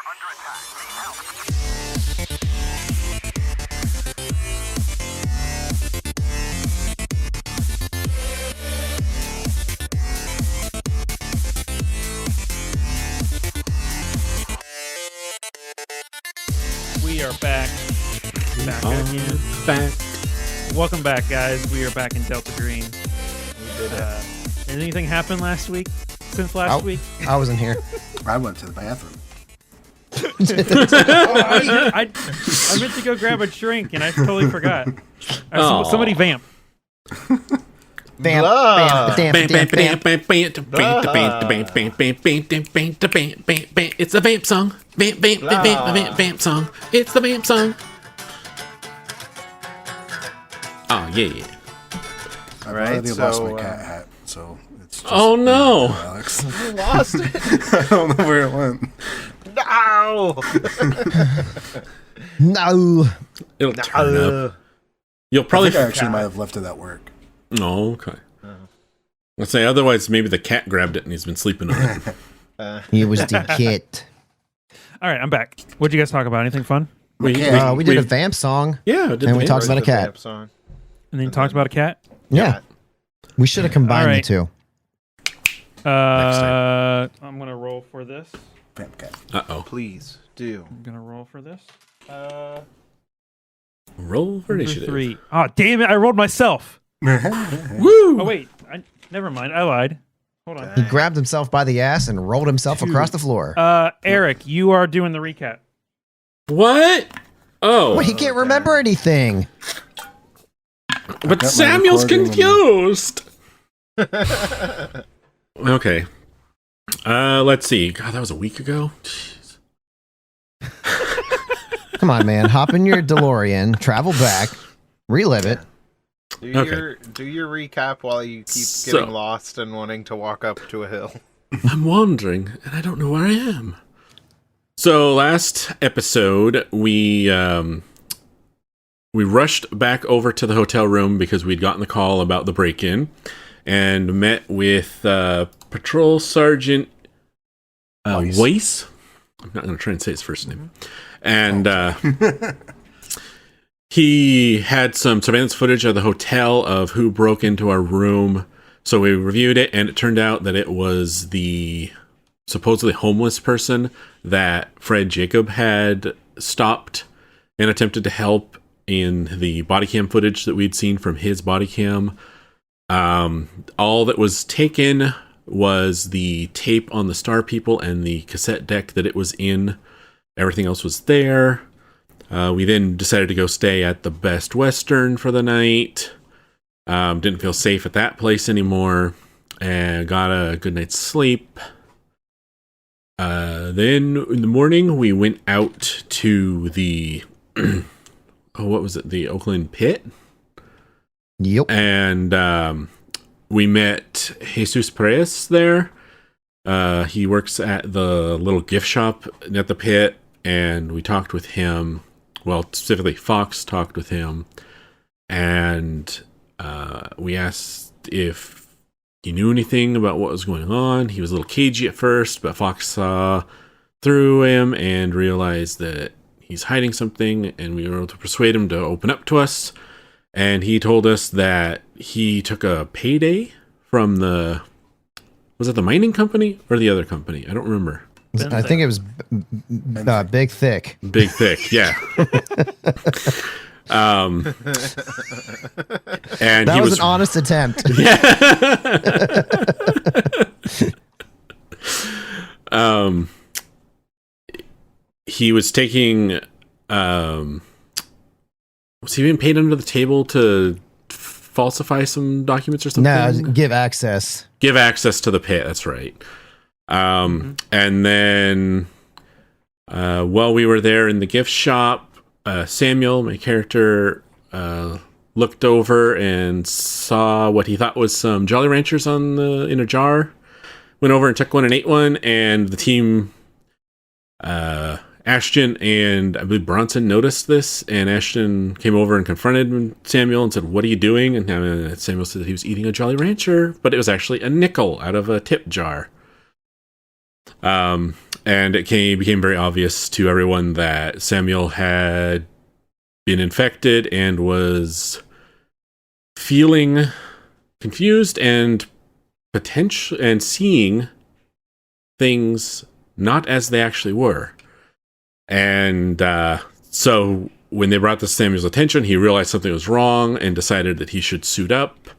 We are back. Back. Welcome back, guys. We are back in Delta Green. We did anything happen last week? Since last week? I wasn't here. I went to the bathroom. I meant to go grab a drink and I totally forgot. Somebody vamp. It's a vamp song. Vamp song. It's the vamp song. Oh yeah. All right, I lost my cat hat, so it's just oh no, Alex. You lost it. I don't know where it went. No. No. It'll turn up. You'll probably. I think I actually might have left it at work. Oh, okay. Let's say otherwise, maybe the cat grabbed it and he's been sleeping on it. It was the kit. All right, I'm back. What'd you guys talk about? Anything fun? We did a vamp song. Yeah, and we talked about a cat. And then you talked about a cat? Yeah. We should have combined the two. I'm going to roll for this. Vamp cat. Uh-oh. Please do. I'm going to roll for this. Roll for initiative. 3. Oh, damn it. I rolled myself. Woo! Oh, wait. Never mind. I lied. Hold on. He grabbed himself by the ass and rolled himself across the floor. Eric, you are doing the recap. What? Oh. Well, he can't remember anything. But Samuel's confused. Okay. Let's see. God, that was a week ago. Jeez. Come on, man. Hop in your DeLorean, travel back, relive it. Do your recap while you keep getting lost and wanting to walk up to a hill. I'm wandering, and I don't know where I am. So last episode, we rushed back over to the hotel room because we'd gotten the call about the break-in, and met with Patrol Sergeant Weiss. I'm not going to try and say his first name. And he had some surveillance footage of the hotel of who broke into our room. So we reviewed it, and it turned out that it was the supposedly homeless person that Fred Jacob had stopped and attempted to help in the body cam footage that we'd seen from his body cam. All that was taken was the tape on the Star People and the cassette deck that it was in. Everything else was there. We then decided to go stay at the Best Western for the night. Didn't feel safe at that place anymore. And got a good night's sleep. Then in the morning, we went out to the... what was it? The Oakland Pit? Yep. And we met Jesus Perez there. He works at the little gift shop at the pit, and we talked with him. Well, specifically, Fox talked with him, and we asked if he knew anything about what was going on. He was a little cagey at first, but Fox saw through him and realized that he's hiding something, and we were able to persuade him to open up to us. And he told us that he took a payday from the... Was it the mining company or the other company? I don't remember. I think it was Big Thick. Big Thick, yeah. And that was an honest attempt. He was taking... was he being paid under the table to falsify some documents or something? No, give access. Give access to the pit, that's right. And then while we were there in the gift shop, Samuel, my character, looked over and saw what he thought was some Jolly Ranchers in a jar. Went over and took one and ate one, and the team... Ashton and I believe Bronson noticed this, and Ashton came over and confronted Samuel and said, "What are you doing?" And Samuel said that he was eating a Jolly Rancher, but it was actually a nickel out of a tip jar. And And it became very obvious to everyone that Samuel had been infected and was feeling confused and seeing things not as they actually were. And so when they brought this to Samuel's attention, he realized something was wrong and decided that he should suit up.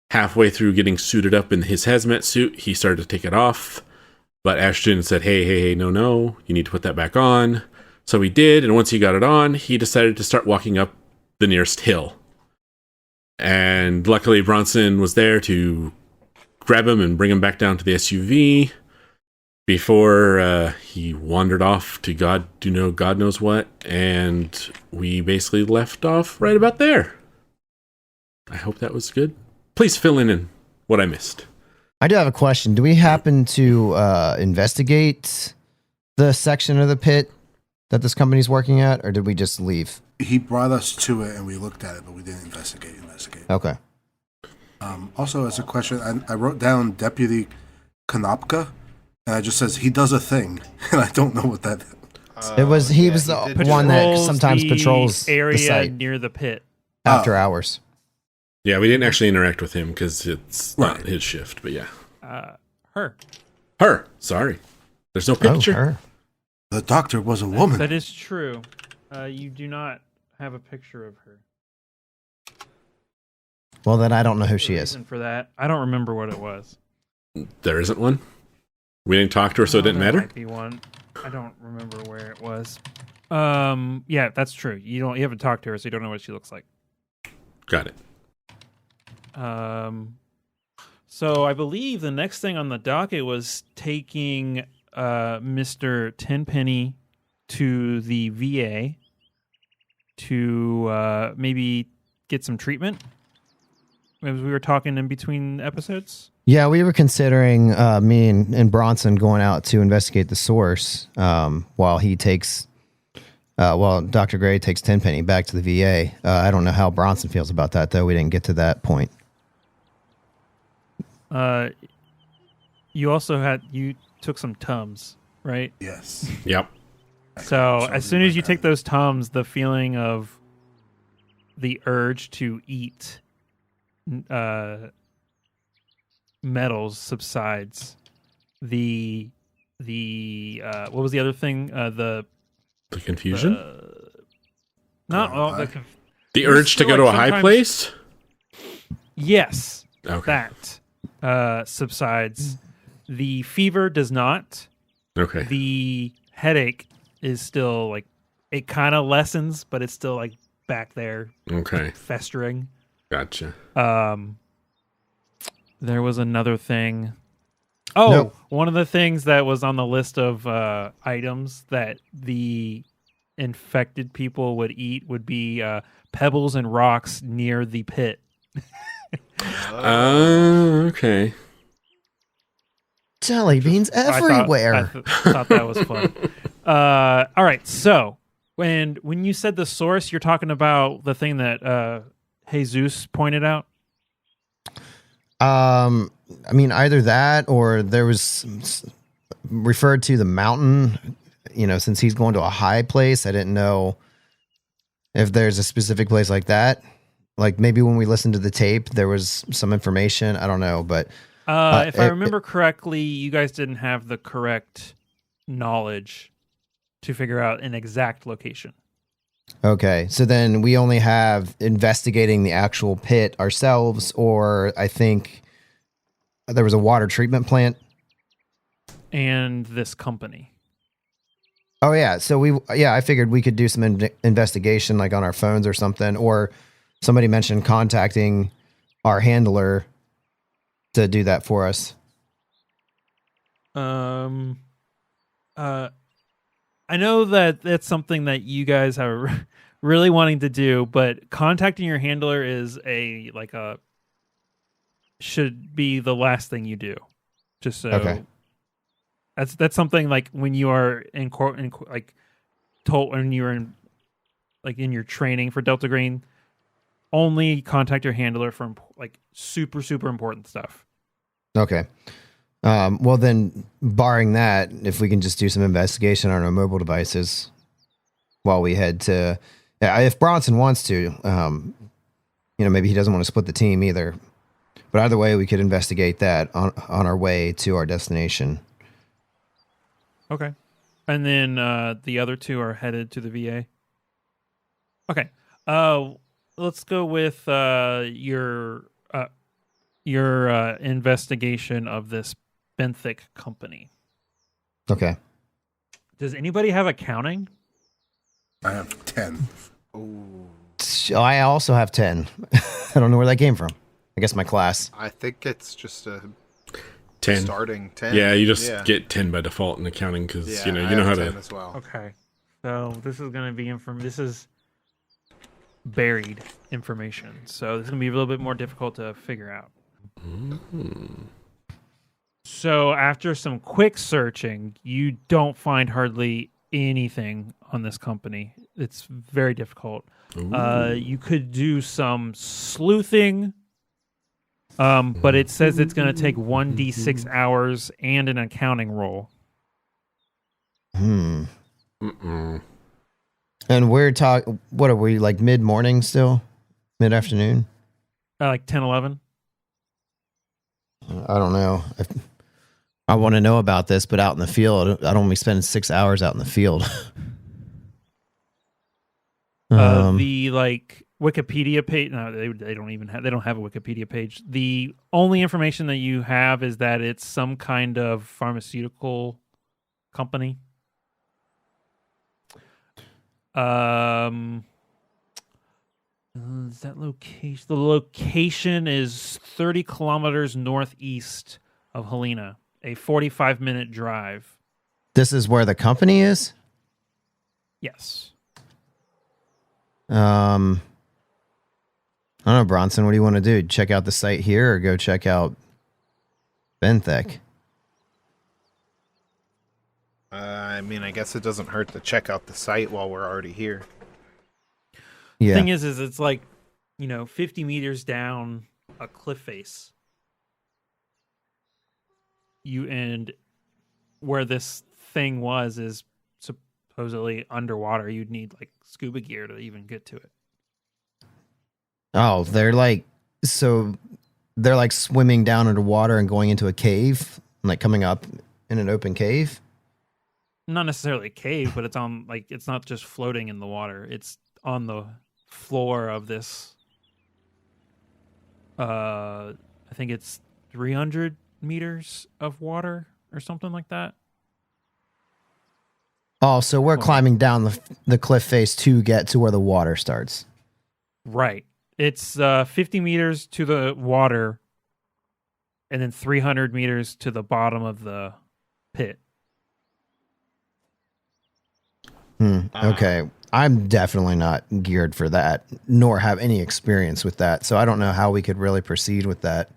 Halfway through getting suited up in his hazmat suit, he started to take it off. But Ashton said, hey, no, you need to put that back on. So he did, and once he got it on, he decided to start walking up the nearest hill. And luckily Bronson was there to grab him and bring him back down to the SUV before he wandered off to God knows what, and we basically left off right about there. I hope that was good. Please fill in what I missed. I do have a question. Do we happen to investigate the section of the pit that this company's working at, or did we just leave? He brought us to it and we looked at it, but we didn't investigate. Okay. Also, as a question, I wrote down Deputy Konopka, and it just says he does a thing, and I don't know what that is. He was the one that sometimes patrols the area the site near the pit after hours. Yeah, we didn't actually interact with him because it's not his shift, but yeah. Her. Sorry. There's no picture. Her. The doctor was a woman. That is true. You do not have a picture of her. Well, then I don't know who she is. Reason for that, I don't remember what it was. There isn't one? We didn't talk to her, so it didn't matter? Might be one. I don't remember where it was. Yeah, that's true. You haven't talked to her, so you don't know what she looks like. Got it. So I believe the next thing on the docket was taking Mr. Tenpenny to the VA to maybe get some treatment. As we were talking in between episodes. Yeah, we were considering me and Bronson going out to investigate the source while Dr. Gray takes Tenpenny back to the VA. I don't know how Bronson feels about that, though. We didn't get to that point. You took some Tums, right? Yes. Yep. So as soon as you take those Tums, the feeling of the urge to eat metals subsides. The what was the other thing? The confusion? The urge to go to a high place? Yes. Okay. That subsides. The fever does not. Okay. The headache is still it kind of lessens, but it's still back there. Okay. Festering. Gotcha. There was another thing. Oh, nope. One of the things that was on the list of items that the infected people would eat would be pebbles and rocks near the pit. Okay. Jelly beans everywhere. I thought that was fun. All right, so when you said the source, you're talking about the thing that Jesus pointed out? I mean, either that or there was referred to the mountain, since he's going to a high place. I didn't know if there's a specific place like that. Like maybe when we listened to the tape, there was some information. I don't know, but if I remember correctly, you guys didn't have the correct knowledge to figure out an exact location. Okay, so then we only have investigating the actual pit ourselves, or I think there was a water treatment plant. And this company. Oh, yeah. So I figured we could do some investigation like on our phones or something, or somebody mentioned contacting our handler to do that for us. I know that that's something that you guys are really wanting to do, but contacting your handler is should be the last thing you do. Just so okay. That's something like when you are in your training for Delta Green, only contact your handler for super super important stuff. Okay. Well, then, barring that, if we can just do some investigation on our mobile devices while we head to, if Bronson wants to, maybe he doesn't want to split the team either. But either way, we could investigate that on our way to our destination. Okay. And then the other two are headed to the VA. Okay. Let's go with your investigation of this benthic company. Okay. Does anybody have accounting? I have 10. I also have 10. I don't know where that came from. I guess my class. I think it's just a 10. starting 10. Yeah, you just get 10 by default in accounting because you know how to. As well. Okay. So this is going to be this is buried information. So this is going to be a little bit more difficult to figure out. So after some quick searching, you don't find hardly anything on this company. It's very difficult. You could do some sleuthing, but it says it's going to take 1d6 hours and an accounting roll. And we're talking, what are we, like mid-morning still? Mid-afternoon? Like 10, 11? I don't know. I want to know about this, but out in the field, I'd only spend 6 hours out in the field. The Wikipedia page. No, they don't even have. They don't have a Wikipedia page. The only information that you have is that it's some kind of pharmaceutical company. Is that location? The location is 30 kilometers northeast of Helena, a 45-minute drive. This is where the company is? Yes. I don't know, Bronson, what do you want to do? Check out the site here or go check out Benthic? I mean, I guess it doesn't hurt to check out the site while we're already here. Yeah. The thing is it's like, 50 meters down a cliff face. And where this thing was supposedly underwater. You'd need like scuba gear to even get to it. Oh, they're like swimming down underwater and going into a cave, like coming up in an open cave. Not necessarily a cave, but it's not just floating in the water. It's on the floor of this. I think it's 300 meters of water or something like that. Oh, so we're climbing down the cliff face to get to where the water starts. Right. It's 50 meters to the water and then 300 meters to the bottom of the pit. Okay. I'm definitely not geared for that, nor have any experience with that. So I don't know how we could really proceed with that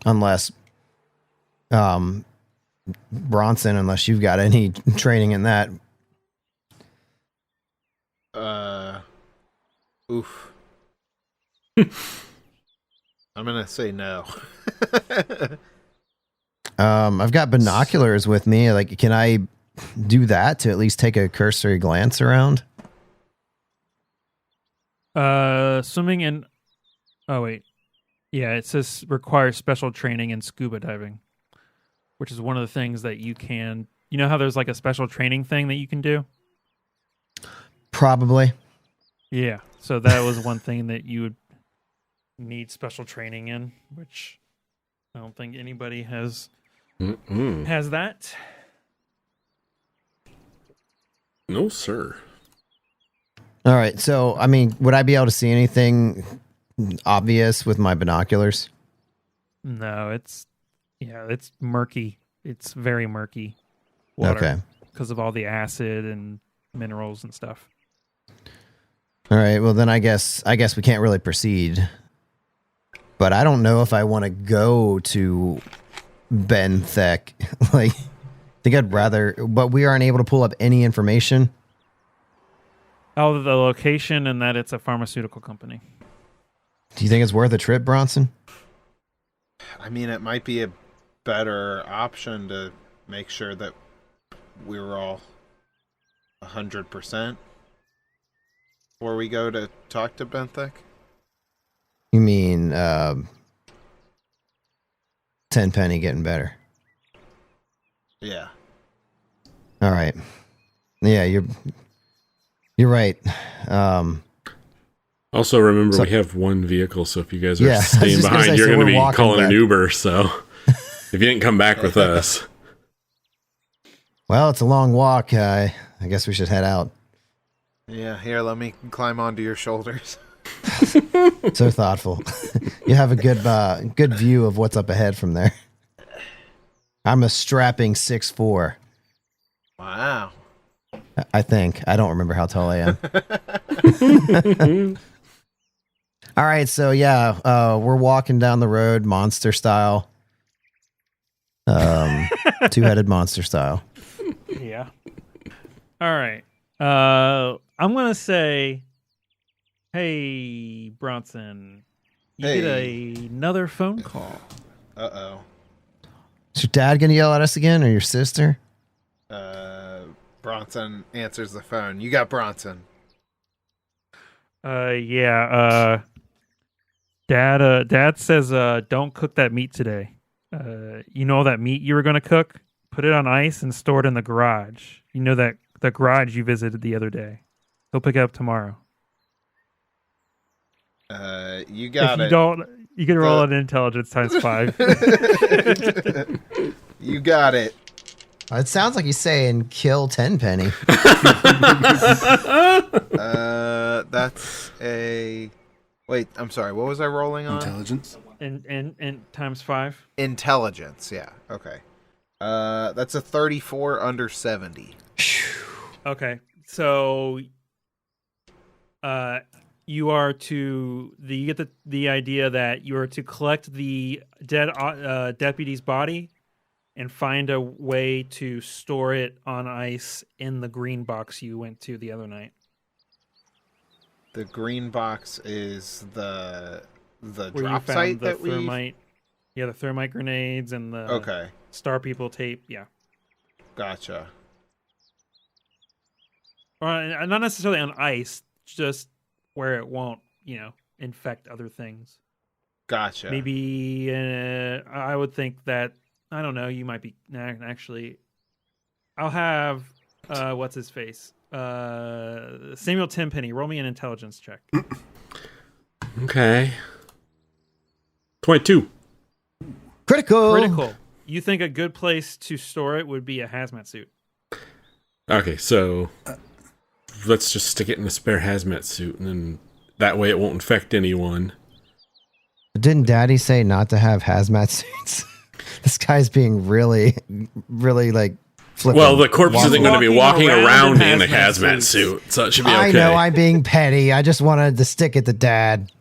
unless, Bronson, unless you've got any training in that. Oof. I'm going to say no. I've got binoculars with me. Like, can I do that to at least take a cursory glance around? Swimming and it says requires special training in scuba diving, which is one of the things that you can. You know how there's like a special training thing that you can do? Probably. Yeah. So that was one thing that you would need special training in, which I don't think anybody has that. No, sir. All right. So, I mean, would I be able to see anything obvious with my binoculars? No, it's murky. It's very murky water. Okay. Because of all the acid and minerals and stuff. All right. Well, then I guess we can't really proceed. But I don't know if I want to go to Benthic. Like, I think I'd rather. But we aren't able to pull up any information. Oh, the location and that it's a pharmaceutical company. Do you think it's worth a trip, Bronson? I mean, it might be a better option to make sure that we were all 100% before we go to talk to Benthic? You mean Tenpenny getting better? Yeah. All right. Yeah, you're right. Also, remember, we have one vehicle, so if you guys are staying just gonna behind, say, you're so going to we're be calling walking an back. Uber, so if you didn't come back with us. Well, it's a long walk. I guess we should head out. Yeah, here, let me climb onto your shoulders. So thoughtful. You have a good view of what's up ahead from there. I'm a strapping 6'4". Wow. I think. I don't remember how tall I am. All right, so yeah, we're walking down the road, monster style. Two-headed monster style. Yeah. All right. I'm gonna say, hey Bronson, you get another phone call. Uh-oh. Is your dad gonna yell at us again, or your sister? Bronson answers the phone. You got Bronson. Yeah. Dad says, don't cook that meat today. You know that meat you were gonna cook? Put it on ice and store it in the garage. You know that the garage you visited the other day. He'll pick it up tomorrow. You got if you don't, you can roll an intelligence times 5. You got it. It sounds like he's saying kill Tenpenny. That's a... Wait, I'm sorry. What was I rolling on? Intelligence. And times 5. Intelligence. Yeah. Okay. That's a 34 under 70. Okay, so you are to you get the idea that you are to collect the dead deputy's body and find a way to store it on ice in the green box you went to the other night. The green box is the Where drop you site found the that we... thermite. Yeah, the thermite grenades and the Star People tape. Yeah. Gotcha. Or not necessarily on ice, just where it won't, infect other things. Gotcha. Maybe I would think that, I don't know, you might be actually. I'll have what's his face, Samuel Tenpenny. Roll me an intelligence check. Okay. 22. Critical. You think a good place to store it would be a hazmat suit? Okay, so let's just stick it in a spare hazmat suit, and then that way it won't infect anyone. Didn't Daddy say not to have hazmat suits? This guy's being really, really like flippant. Well, the corpse isn't going to be walking around in a hazmat suits. suit, so it should be okay. I know I'm being petty. I just wanted to stick it to Dad.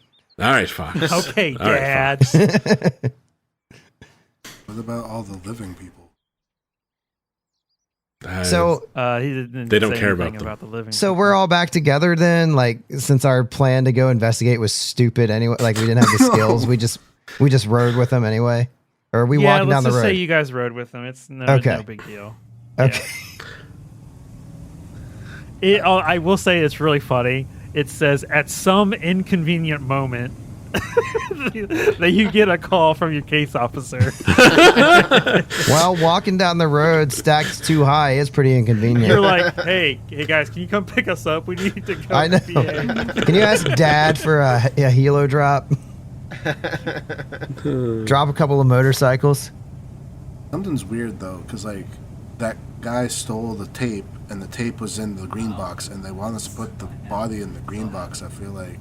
All right, fine. Okay, All right, Dad. What about all the living people? So he didn't they don't say care anything about them. the living. So we're all back together then, like, since our plan to go investigate was stupid anyway, like we didn't have the skills, we just rode with them anyway. Or are we walking down the road? Let's just say you guys rode with them. It's no big deal. Okay. Yeah. I will say it's really funny. It says at some inconvenient moment that you get a call from your case officer. Well, walking down the road stacked too high is pretty inconvenient. You're like, hey guys, can you come pick us up? We need to go. I know. PA. Can you ask Dad for a helo drop? Drop a couple of motorcycles. Something's weird though, because like that guy stole the tape, and the tape was in the green box, and they want us to put the body in the green box. I feel like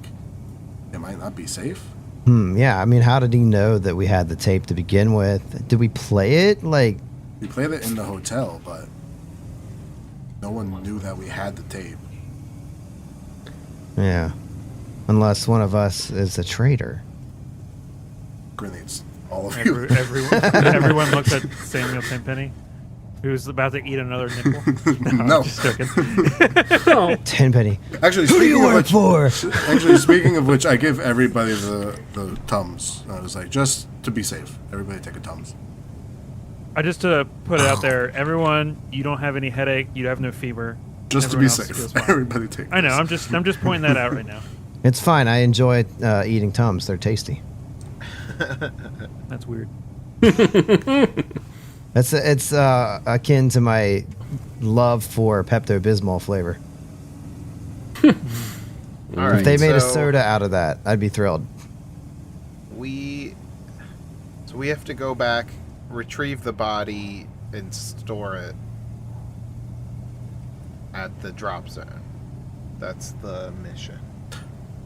it might not be safe. Yeah, I mean, how did he know that we had the tape to begin with? Did we play it? Like, We played it in the hotel, but no one knew that we had the tape. yeah. Unless one of us is a traitor. Grenades. All of you. Everyone looks at Samuel Tenpenny, who's about to eat another nickel. No. I'm just joking. Tenpenny. Actually, Who do you work for? Actually, speaking of which, I give everybody the Tums. I was like, just to be safe, everybody take a Tums. just to put it out there, everyone, you don't have any headache, you have no fever. Just Everyone to be else feels safe, fine. everybody take this. I know. I'm just pointing that out right now. It's fine. I enjoy eating Tums. They're tasty. That's weird. It's akin to my love for Pepto-Bismol flavor. All right, If they made a soda out of that, I'd be thrilled. We have to go back, retrieve the body, and store it at the drop zone. That's the mission.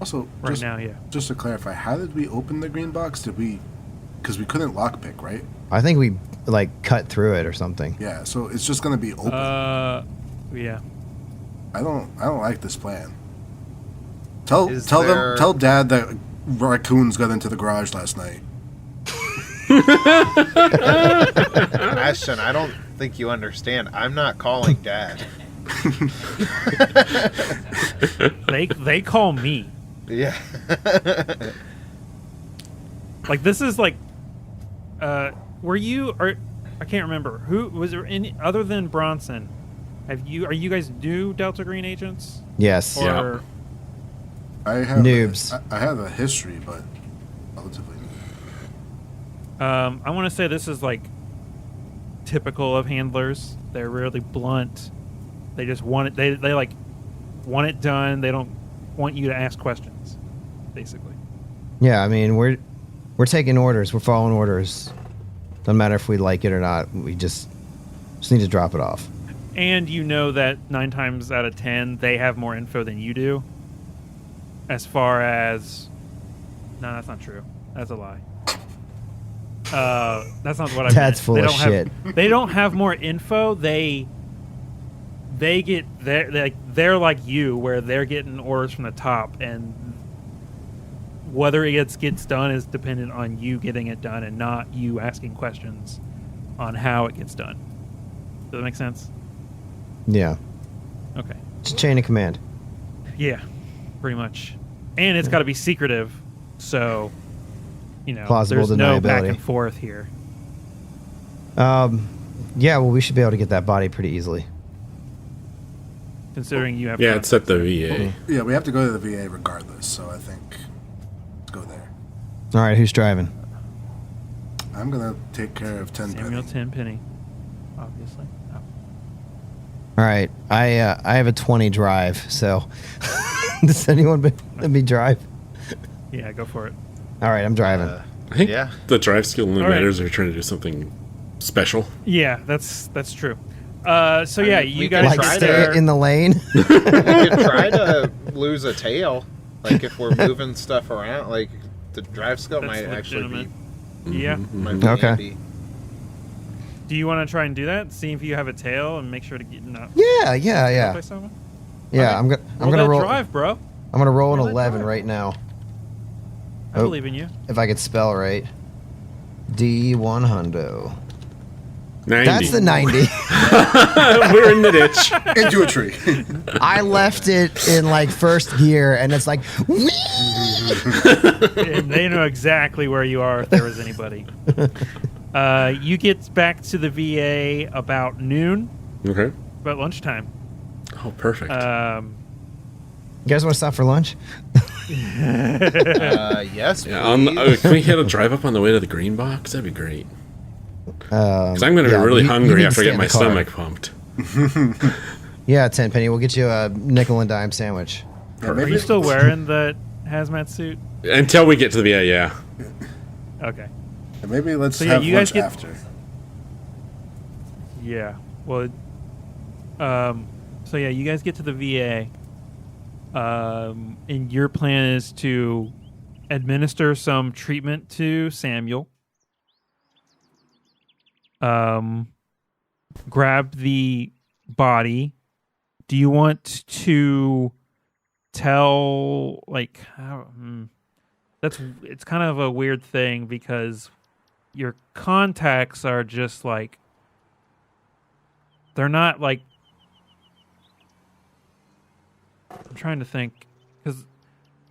Also, Right now, yeah. Just to clarify, how did we open the green box? Because we couldn't lockpick, right? I think we cut through it or something. Yeah, so it's just gonna be open. Yeah. I don't like this plan. Tell Is tell there- them tell Dad that raccoons got into the garage last night. Ashton, I don't think you understand. I'm not calling Dad. They call me. Yeah. Like this is like were you or I can't remember. Who was there any other than Bronson? Are you guys new Delta Green agents? Yes. Or I have Noobs. I have a history, but relatively new. I want to say this is like typical of handlers. They're really blunt. They just want it. They like want it done. They don't want you to ask questions, basically. Yeah, I mean we're taking orders. We're following orders. Doesn't matter if we like it or not. We just need to drop it off. And you know that 9 times out of 10 they have more info than you do. As far as no, that's not true. That's a lie. That's not what I meant. That's full of shit. They don't have more info. They're like you, where they're getting orders from the top, and whether it gets done is dependent on you getting it done, and not you asking questions on how it gets done. Does that make sense? Yeah. Okay. It's chain of command. Yeah, pretty much. And it's got to be secretive, so Plausible there's no back deniability. and forth here. Yeah, well, we should be able to get that body pretty easily. Considering you have Yeah, it's at the VA. Yeah, we have to go to the VA regardless, so I think let's go there. All right, who's driving? I'm gonna take care of Samuel Tenpenny. Tenpenny, obviously. Oh. All right, I have a 20 drive, so does anyone let me drive? Yeah, go for it. All right, I'm driving. I think Yeah. the drive skill only All right. matters if you're trying to do something special. Yeah, that's true. So yeah, mean, you we guys could Like try stay to- in the lane. We could try to lose a tail. Like if we're moving stuff around, like the drive skill That's might actually be, Yeah. might be Okay. handy. Do you want to try and do that? See if you have a tail and make sure to get not Yeah. play someone? Yeah, Okay. I'm gonna roll. drive, bro. I'm gonna roll an Roll that 11 drive. right now. I Oh. believe in you. If I could spell right. D100. 90. That's the 90. We're in the ditch. Into a tree. I left it in like first gear, and it's like, whee! And they know exactly where you are if there was anybody. You get back to the VA about noon, Okay. about lunchtime. Oh, perfect. You guys want to stop for lunch? Yes, yeah, please. can we hit a drive up on the way to the green box? That'd be great. Because Because I'm going to be really hungry after I get my stomach pumped. Yeah, Tenpenny, we'll get you a nickel and dime sandwich. Yeah, Are maybe you still wearing the hazmat suit? Until we get to the VA, yeah. Okay. maybe let's So, yeah, have you guys lunch get- after. Yeah. Well, so yeah, you guys get to the VA. And your plan is to administer some treatment to Samuel. Grab the body. Do you want to tell it's kind of a weird thing because your contacts are just like they're not like I'm trying to think because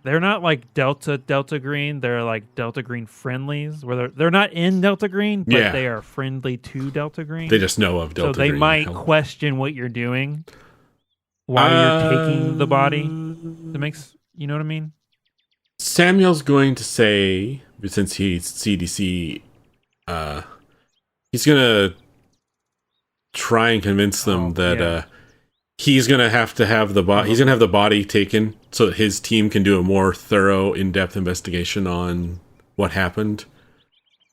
they're not like Delta Green. They're like Delta Green friendlies, where they're not in Delta Green, but they are friendly to Delta Green. They just know of Delta Green. So they might question what you're doing while you're taking the body. That makes, you know what I mean? Samuel's going to say, since he's CDC, he's going to try and convince them that he's going to have the body. He's going to have the body taken so that his team can do a more thorough, in-depth investigation on what happened.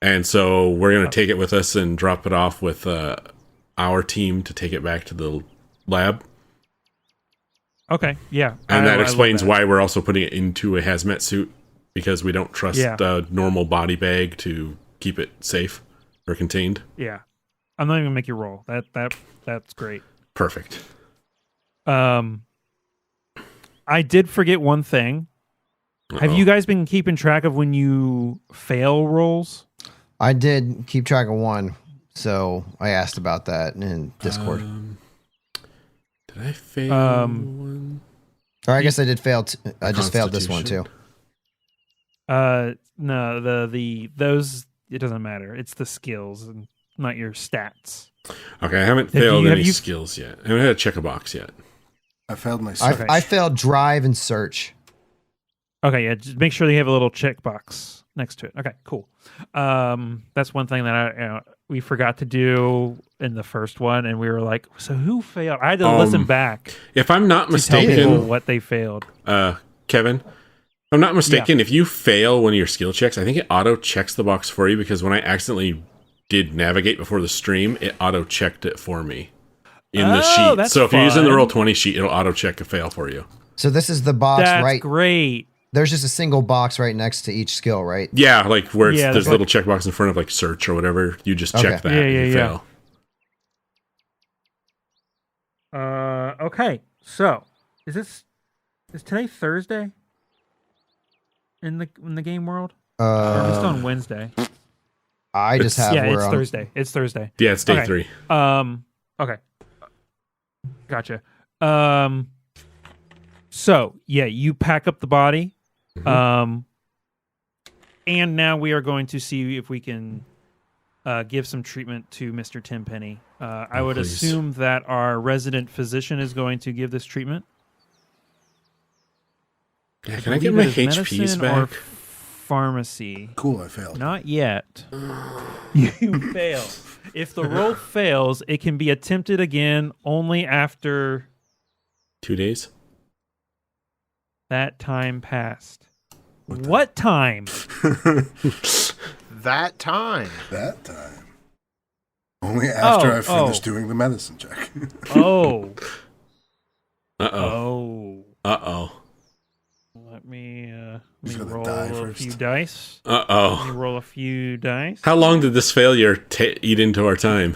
And so we're going to take it with us and drop it off with our team to take it back to the lab. Okay, yeah. And that explains why we're also putting it into a hazmat suit, because we don't trust a normal body bag to keep it safe or contained. Yeah. I'm not even going to make you roll. That's great. Perfect. I did forget one thing. Have you guys been keeping track of when you fail rolls? I did keep track of one, so I asked about that in Discord. Did I fail one? Or I guess I did fail. I just failed this one too. No, those it doesn't matter. It's the skills and not your stats. Okay, I haven't failed any skills yet. I haven't had to check a box yet. I failed my search. I failed drive and search. Okay, yeah, just make sure you have a little checkbox next to it. Okay, cool. That's one thing that we forgot to do in the first one, and we were like, so who failed? I had to listen back. If I'm not mistaken, what they failed. Kevin, if I'm not mistaken, if you fail one of your skill checks, I think it auto checks the box for you, because when I accidentally did navigate before the stream, it auto checked it for me in the sheet. So if you're using the Roll20 sheet, it'll auto check a fail for you. So this is the box, That's right? Great. There's just a single box right next to each skill, right? Yeah, like where there's a little checkbox in front of like search or whatever. You just check that and you fail. Okay, so is today Thursday in the game world? Or are we still on Wednesday? I just have it's Thursday. It's Thursday. Yeah, it's day 3. Okay. Gotcha. So you pack up the body. And now we are going to see if we can give some treatment to Mr. Tenpenny. I would assume that our resident physician is going to give this treatment. Yeah, can I get my HPs back? Pharmacy. Cool, I failed. Not yet. You fail. If the roll fails, it can be attempted again only after 2 days. That time passed. What time? That time. That time. Only after I finished doing the medicine check. Oh. Uh-oh. Uh-oh. Let me roll a few dice. Uh-oh. Let me roll a few dice. How long did this failure eat into our time?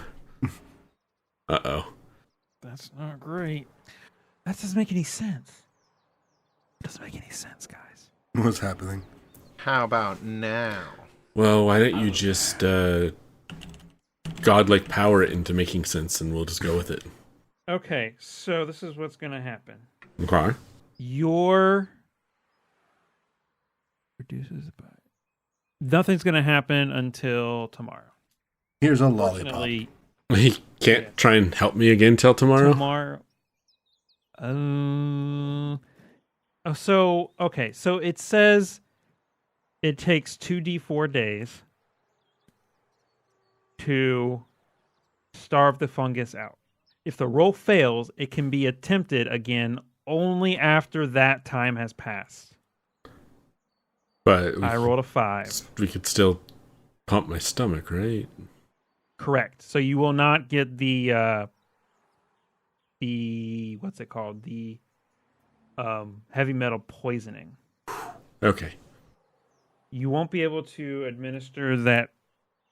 Uh-oh. That's not great. That doesn't make any sense. It doesn't make any sense, guys. What's happening? How about now? Well, why don't you just godlike power it into making sense, and we'll just go with it. Okay, so this is what's going to happen. Okay. Your reduces by nothing's going to happen until tomorrow. Here's a lollipop. He can't try and help me again till tomorrow? So it says it takes 2d4 days to starve the fungus out. If the roll fails, it can be attempted again only after that time has passed. But I rolled a 5. We could still pump my stomach, right? Correct. So you will not get the what's it called? The heavy metal poisoning. Okay. You won't be able to administer that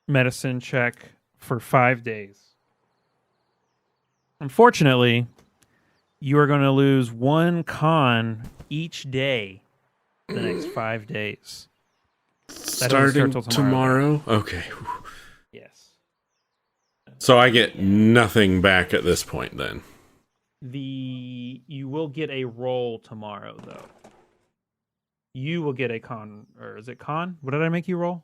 medicine check for 5 days. Unfortunately, you are going to lose 1 con each day the next 5 days. Starting tomorrow? Okay. Yes. So I get nothing back at this point then. You will get a roll tomorrow, though. you will get a con, or is it con? What did I make you roll?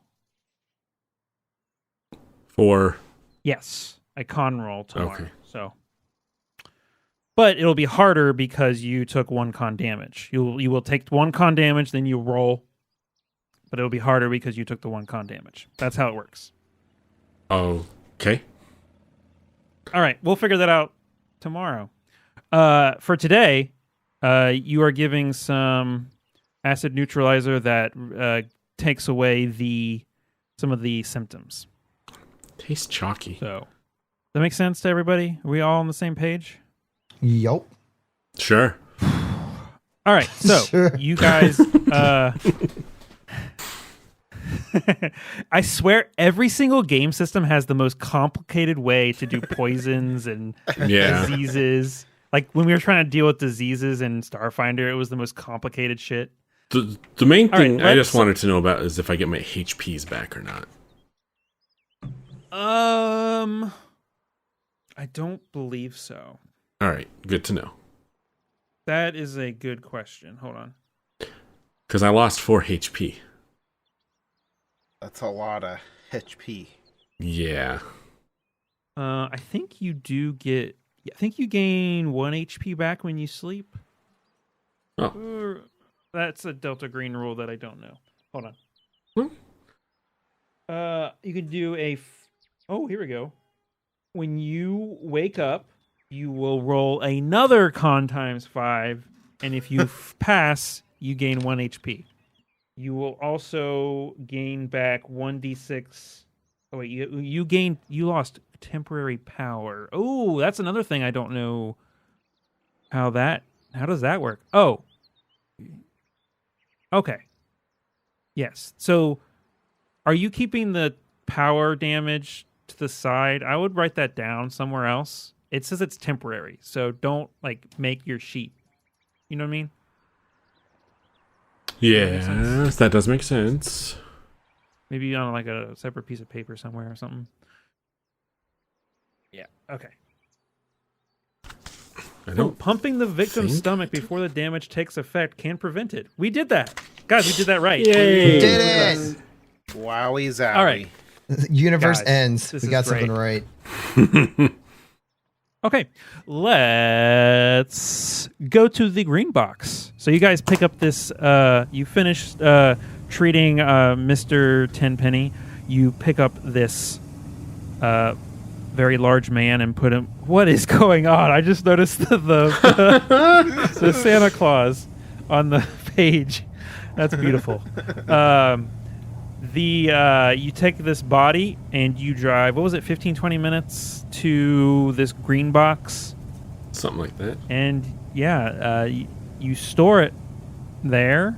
For Yes, a con roll tomorrow. Okay. So, but it'll be harder because you took 1 con damage. You will take 1 con damage, then you roll, but it'll be harder because you took the 1 con damage. That's how it works. Okay. All right, we'll figure that out tomorrow. For today, you are giving some acid neutralizer that takes away some of the symptoms. Tastes chalky. So, that makes sense to everybody? Are we all on the same page? Yup. Sure. All right, so Sure. you guys, I swear every single game system has the most complicated way to do poisons and Yeah. diseases. Like when we were trying to deal with diseases in Starfinder, it was the most complicated shit. The main All right, thing I just let's- wanted to know about is if I get my HPs back or not. I don't believe so. All right, good to know. That is a good question. Hold on. Because I lost 4 HP. That's a lot of HP. Yeah. I think you do get. I think you gain 1 HP back when you sleep. Oh. Or- that's a Delta Green rule that I don't know. Hold on. You can do oh, here we go. When you wake up, you will roll another con times 5, and if you pass, you gain 1 HP. You will also gain back 1d6. Oh wait, you lost temporary power. Oh, that's another thing I don't know how does that work? Oh. Okay. Yes. So are you keeping the power damage to the side? I would write that down somewhere else. It says it's temporary, so don't make your sheet. You know what I mean? Yes, that does make sense. Maybe on a separate piece of paper somewhere or something. Yeah. Okay. I don't. Pumping the victim's think- stomach before the damage takes effect can prevent it. We did that. Guys, we did that right. Yay. We did it. Wowie zowie. All right. The universe Guys, ends. this We is got great. something right. Okay. Let's go to the green box. So you guys pick up this. You finished treating Mr. Tenpenny. You pick up this very large man and put him. What is going on? I just noticed the Santa Claus on the page. That's beautiful. You take this body and you drive, what was it, 15, 20 minutes to this green box. Something like that. And you store it there.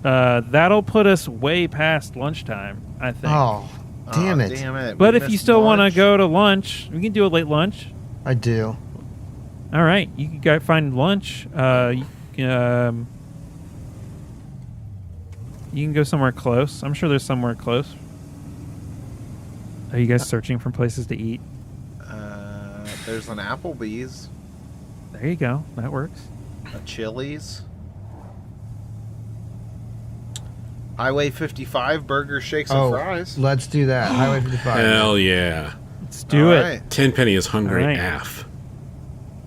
That'll put us way past lunchtime, I think. Oh, damn it. Damn it. But We if you missed still want to lunch. go to lunch, we can do a late lunch. I do. All right, you can go find lunch. You can go somewhere close. I'm sure there's somewhere close. Are you guys searching for places to eat? There's an Applebee's, There you go. That works. a Chili's, Highway 55, burgers, shakes, and fries. Let's do that. Highway 55. Hell yeah. Let's do All it. right. Tenpenny is hungry All right. AF.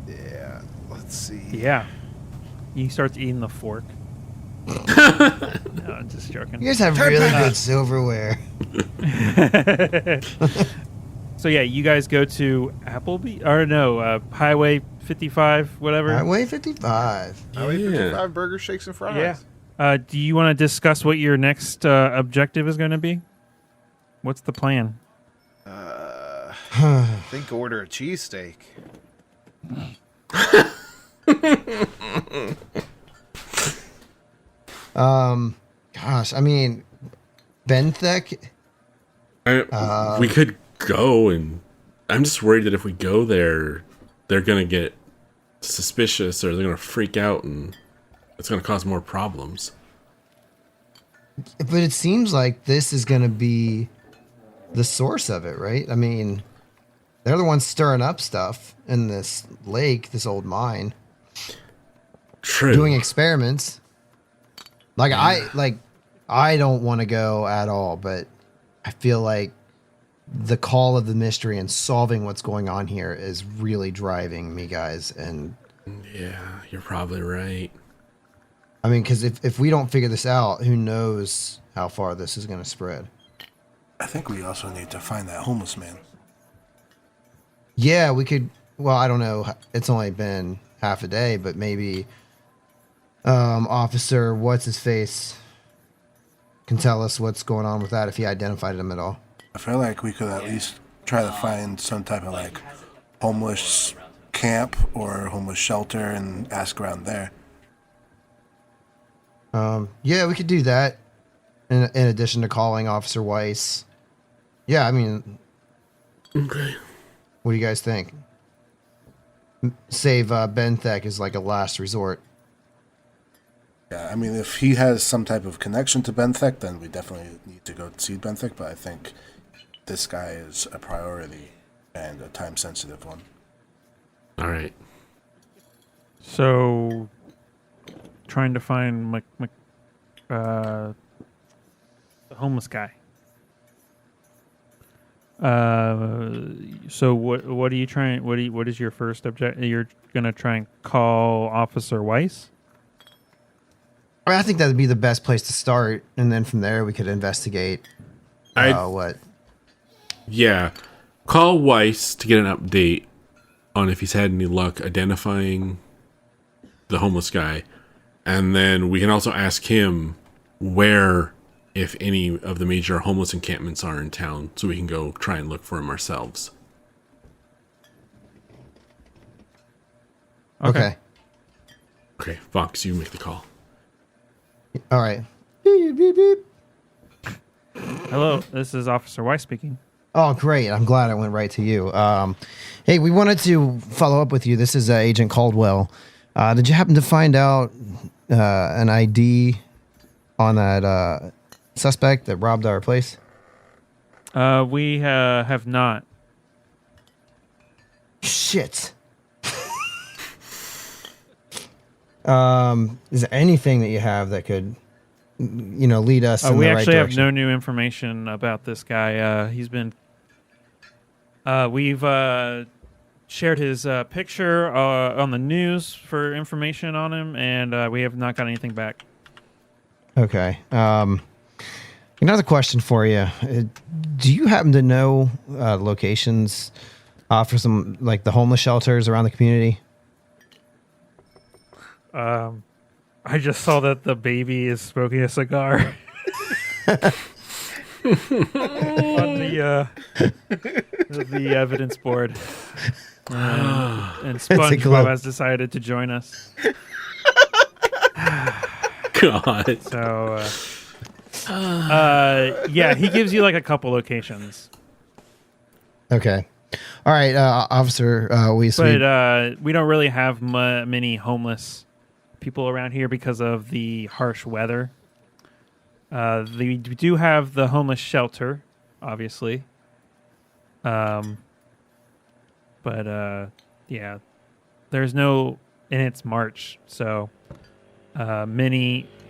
Yeah. Let's see. Yeah. He starts eating the fork. No, I'm just joking. You guys have really good silverware. So yeah, you guys go to Applebee or no, Highway 55, whatever. Highway 55. Highway Yeah. 55, burgers, shakes, and fries. Yeah. Do you want to discuss what your next objective is going to be? What's the plan? I think order a cheesesteak. Gosh, I mean, Benthek. We could go, and I'm just worried that if we go there, they're going to get suspicious or they're going to freak out, and it's going to cause more problems. But it seems like this is going to be the source of it, right? I mean, they're the ones stirring up stuff in this lake, this old mine, True. doing experiments. Like I don't want to go at all, but I feel like the call of the mystery and solving what's going on here is really driving me, guys. And yeah, you're probably right. I mean, because if we don't figure this out, who knows how far this is going to spread? I think we also need to find that homeless man. Yeah, we could. Well, I don't know. It's only been half a day, but maybe Officer what's his face can tell us what's going on with that if he identified him at all. I feel like we could at least try to find some type of like homeless camp or homeless shelter and ask around there. Yeah, we could do that. In addition to calling Officer Weiss. Yeah, I mean, Okay. what do you guys think? Save Benthek is like a last resort. Yeah, I mean, if he has some type of connection to Benthek, then we definitely need to go see Benthek, but I think this guy is a priority and a time-sensitive one. All right. So, trying to find the homeless guy. So what are you trying? What is your first object? You're gonna try and call Officer Weiss? I mean, I think that would be the best place to start, and then from there we could investigate. What? Yeah. Call Weiss to get an update on if he's had any luck identifying the homeless guy. And then we can also ask him where, if any, of the major homeless encampments are in town, so we can go try and look for him ourselves. Okay. Okay, Fox, you make the call. All right. Beep, beep, beep. Hello, this is Officer Weiss speaking. Oh, great. I'm glad I went right to you. Hey, we wanted to follow up with you. This is Agent Caldwell. Did you happen to find out an ID on that suspect that robbed our place? We have not. Shit. Is there anything that you have that could, lead us in We the right actually have direction? no new information about this guy. He's been. We've shared his picture on the news for information on him, and we have not got anything back. Okay. Another question for you. Do you happen to know locations for some, like the homeless shelters around the community? I just saw that the baby is smoking a cigar on the evidence board, and SpongeBob has decided to join us. God. So, yeah, he gives you like a couple locations, Okay. All right, Officer Weiss. but we don't really have many homeless people around here because of the harsh weather. We do have the homeless shelter, obviously. But yeah, there's no, and it's March, so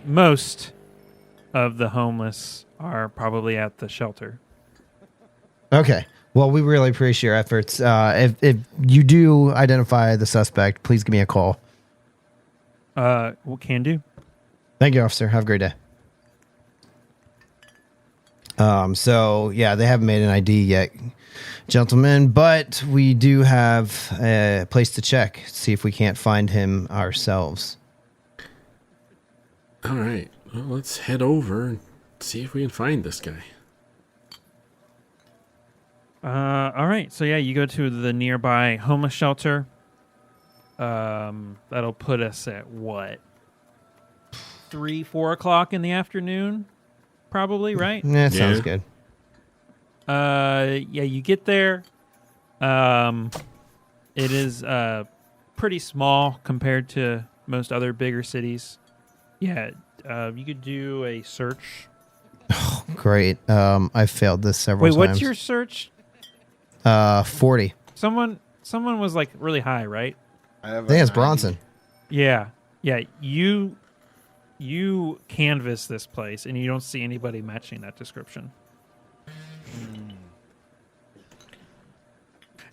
most of the homeless are probably at the shelter. Okay. Well, we really appreciate your efforts. If you do identify the suspect, please give me a call. What can do? Thank you, officer. Have a great day. So yeah, they haven't made an ID yet, gentlemen, but we do have a place to check, see if we can't find him ourselves. All right. Well, let's head over and see if we can find this guy. All right. So yeah, you go to the nearby homeless shelter. That'll put us at what? 3-4 o'clock in the afternoon, probably, right? Yeah, sounds good. Yeah, you get there. It is pretty small compared to most other bigger cities. Yeah, you could do a search. Oh, great. I failed this several times. Wait, what's your search? 40. Someone was like really high, right? I have I think it's Bronson. Yeah. You you canvass this place and you don't see anybody matching that description.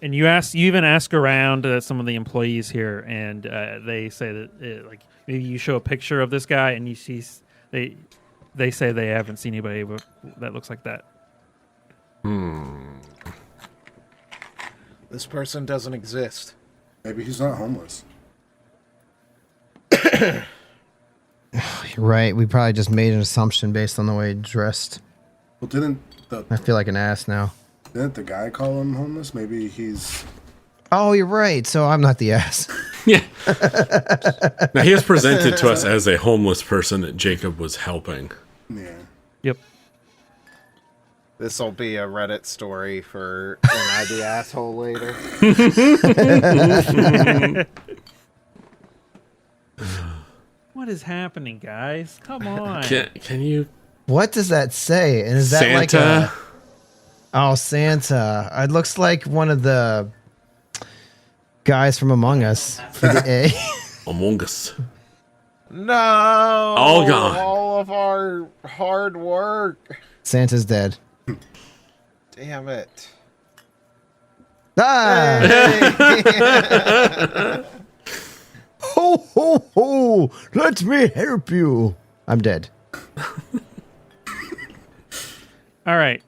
And you even ask around some of the employees here, and they say that like maybe you show a picture of this guy, and you see they say they haven't seen anybody that looks like that. This person doesn't exist. Maybe he's not homeless. You're right. We probably just made an assumption based on the way he dressed. Well, didn't I feel like an ass now. the guy call him homeless? Maybe he's... Oh, you're right. So I'm not the ass. Yeah. Now, he was presented to us as a homeless person that Jacob was helping. Yeah. Yep. This will be a Reddit story for Am I the Asshole later. What is happening, guys? Come on. Can you... What does that say? And is that Santa? like a... Oh, Santa. It looks like one of the guys from Among Us for the A. Among Us. No! All gone. All of our hard work. Santa's dead. Damn it. Ah! Ho, ho, ho! Let me help you. I'm dead. All right.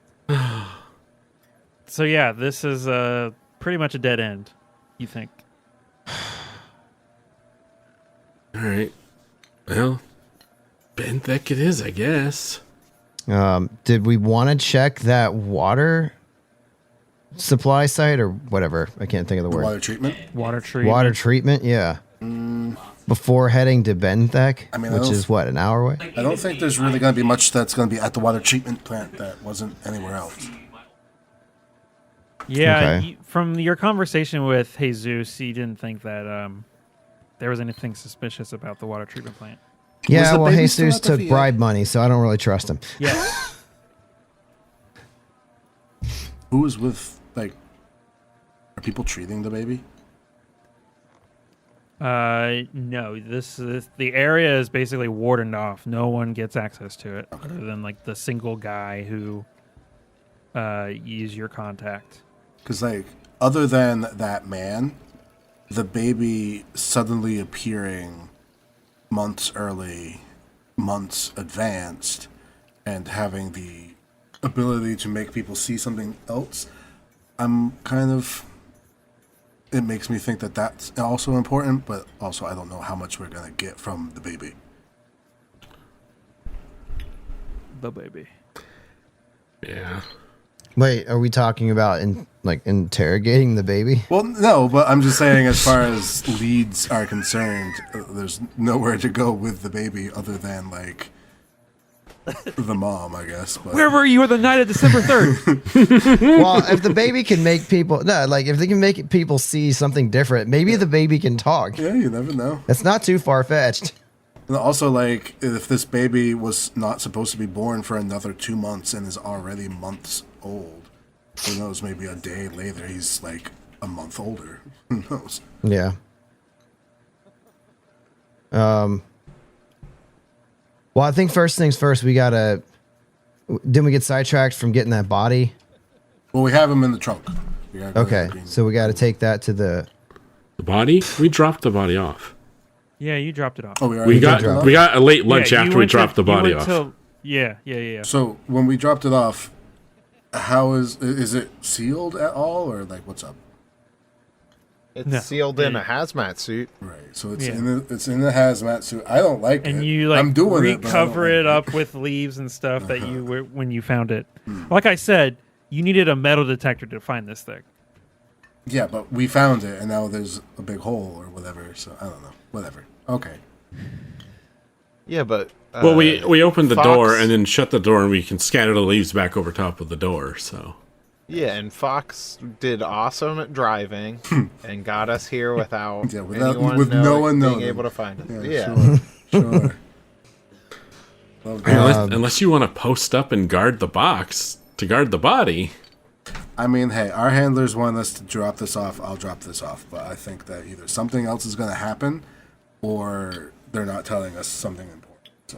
So yeah, this is pretty much a dead end, you think? All right. Well, Benthic it is, I guess. Did we want to check that water supply site or whatever? I can't think of the word. Water treatment? Water treatment. Water treatment, yeah. Before heading to Benthic, I mean, which is what, an hour away? I don't think there's really going to be much that's going to be at the water treatment plant that wasn't anywhere else. Yeah, Okay. from your conversation with Jesus, you didn't think that there was anything suspicious about the water treatment plant. Yeah, the well, baby still Jesus at the took VA? bribe money, so I don't really trust him. Yeah. Who is with, like, are people treating the baby? No, this is the area is basically warded off. No one gets access to it other than like the single guy who used your contact. Because, like, other than that man, the baby suddenly appearing months early, months advanced, and having the ability to make people see something else, I'm kind of... It makes me think that that's also important, but also I don't know how much we're going to get from the baby. The baby. Yeah. Wait, are we talking about interrogating the baby? Well, no, but I'm just saying as far as leads are concerned, there's nowhere to go with the baby other than, like, the mom, I guess. But Where were you on the night of December 3rd? Well, if the baby can make people if they can make people see something different, maybe the baby can talk. yeah, you never know. That's not too far fetched. And also, like, if this baby was not supposed to be born for another 2 months and is already months old, who knows, maybe a day later he's, like, a month older. Who knows? Yeah. Well, I think first things first, didn't we get sidetracked from getting that body? Well, we have him in the trunk. We gotta go to Okay, the green- so we got to take that to the... The body? We dropped the body off. Yeah, you dropped it off. Oh, we already We dropped it got off? we got a late lunch Yeah, you after we went dropped the you body went off. Yeah. So when we dropped it off, how is it sealed at all, or like what's up? It's No. sealed in a hazmat suit. Right. So it's Yeah. it's in the hazmat suit. I don't like it. And you like I'm doing it, but I don't recover like it up with leaves and stuff that you were when you found it. Hmm. Like I said, you needed a metal detector to find this thing. Yeah, but we found it, and now there's a big hole or whatever. So I don't know. Whatever. Okay. Yeah, but Well, we opened the Fox- door and then shut the door, and we can scatter the leaves back over top of the door. So yeah, and Fox did awesome at driving and got us here without Yeah, without- anyone with no one being knowing. able to find it. Yeah. Yeah. Sure. Love that. unless you want to post up and guard the box to guard the body. I mean, hey, our handlers want us to drop this off. I'll drop this off. But I think that either something else is going to happen, or they're not telling us something important.